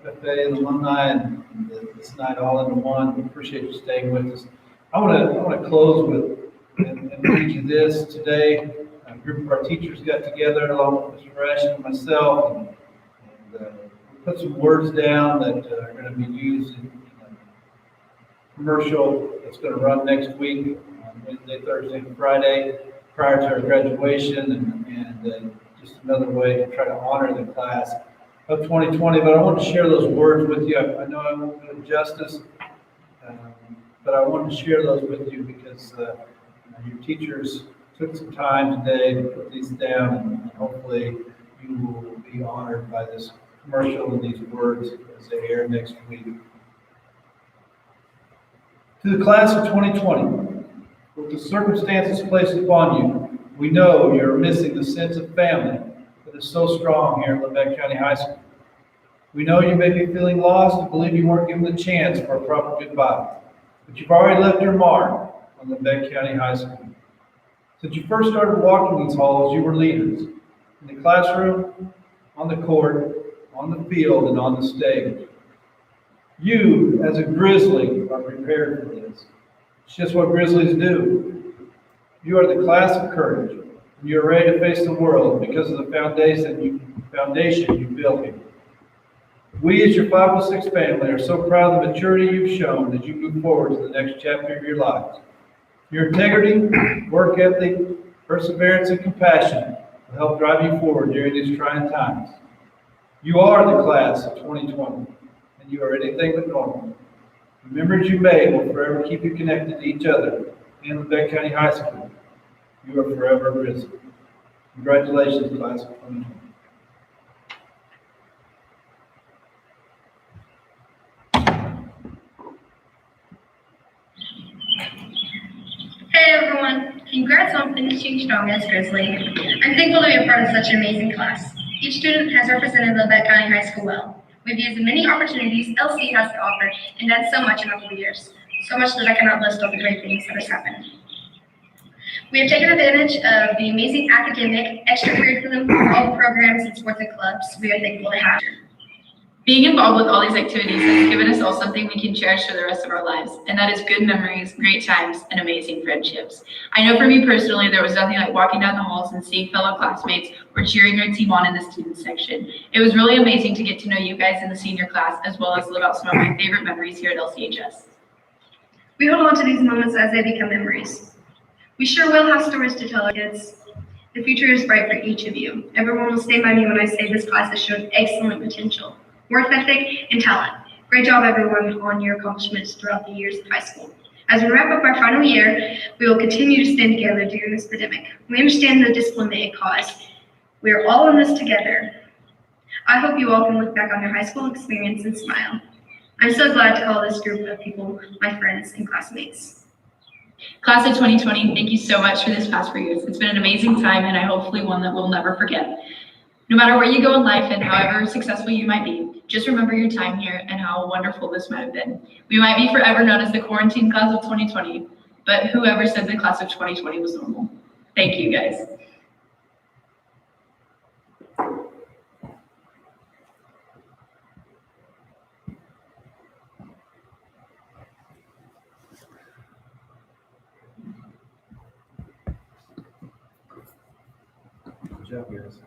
FFA and alumni and this night all into one. We appreciate you staying with us. I want to close with and read you this today. A group of our teachers got together along with Mr. Rash and myself and put some words down that are going to be used in a commercial that's going to run next week on Wednesday, Thursday, and Friday prior to our graduation and just another way to try to honor the class of 2020. But I want to share those words with you. I know I won't do it justice, but I want to share those with you because your teachers took some time today to put these down, and hopefully you will be honored by this commercial and these words as they air next week. To the class of 2020, with the circumstances placed upon you, we know you're missing the sense of family that is so strong here at Lebec County High School. We know you may be feeling lost and believe you weren't given the chance for a proper goodbye, but you've already left your mark on Lebec County High School. Since you first started walking these halls, you were leaders in the classroom, on the court, on the field, and on the stage. You, as a Grizzly, are prepared for this. It's just what Grizzlies do. You are the class of courage, and you are ready to face the world because of the foundation you built here. We, as your 506 family, are so proud of the maturity you've shown as you move forward to the next chapter of your lives. Your integrity, work ethic, perseverance, and compassion will help drive you forward during these trying times. You are the class of 2020, and you are anything but normal. The memories you made will forever keep you connected to each other and Lebec County High School. You are forever risen. Congratulations, class of 2020. Hey everyone, congrats on finishing strong as Grizzly. I'm thankful to be a part of such an amazing class. Each student has represented Lebec County High School well. We've used the many opportunities LC has to offer and done so much in a couple years. So much that I cannot list all the great things that has happened. We have taken advantage of the amazing academic, extracurricular, all programs and sports and clubs we are thankful to have. Being involved with all these activities has given us all something we can cherish for the rest of our lives, and that is good memories, great times, and amazing friendships. I know for me personally, there was nothing like walking down the halls and seeing fellow classmates or cheering your team on in the student section. It was really amazing to get to know you guys in the senior class, as well as live out some of my favorite memories here at LCHS. We hold on to these moments as they become memories. We sure will have stories to tell our kids. The future is bright for each of you. Everyone will stand by me when I say this class has shown excellent potential, work ethic, and talent. Great job, everyone, on your accomplishments throughout the years of high school. As we wrap up our final year, we will continue to stand together during this pandemic. We understand the discipline that it caused. We are all in this together. I hope you all can look back on your high school experience and smile. I'm so glad to call this group of people my friends and classmates. Class of 2020, thank you so much for this past 4 years. It's been an amazing time, and I hopefully one that we'll never forget. No matter where you go in life and however successful you might be, just remember your time here and how wonderful this might have been. We might be forever known as the quarantine class of 2020, but whoever said the class of 2020 was normal. Thank you, guys. Good job, guys.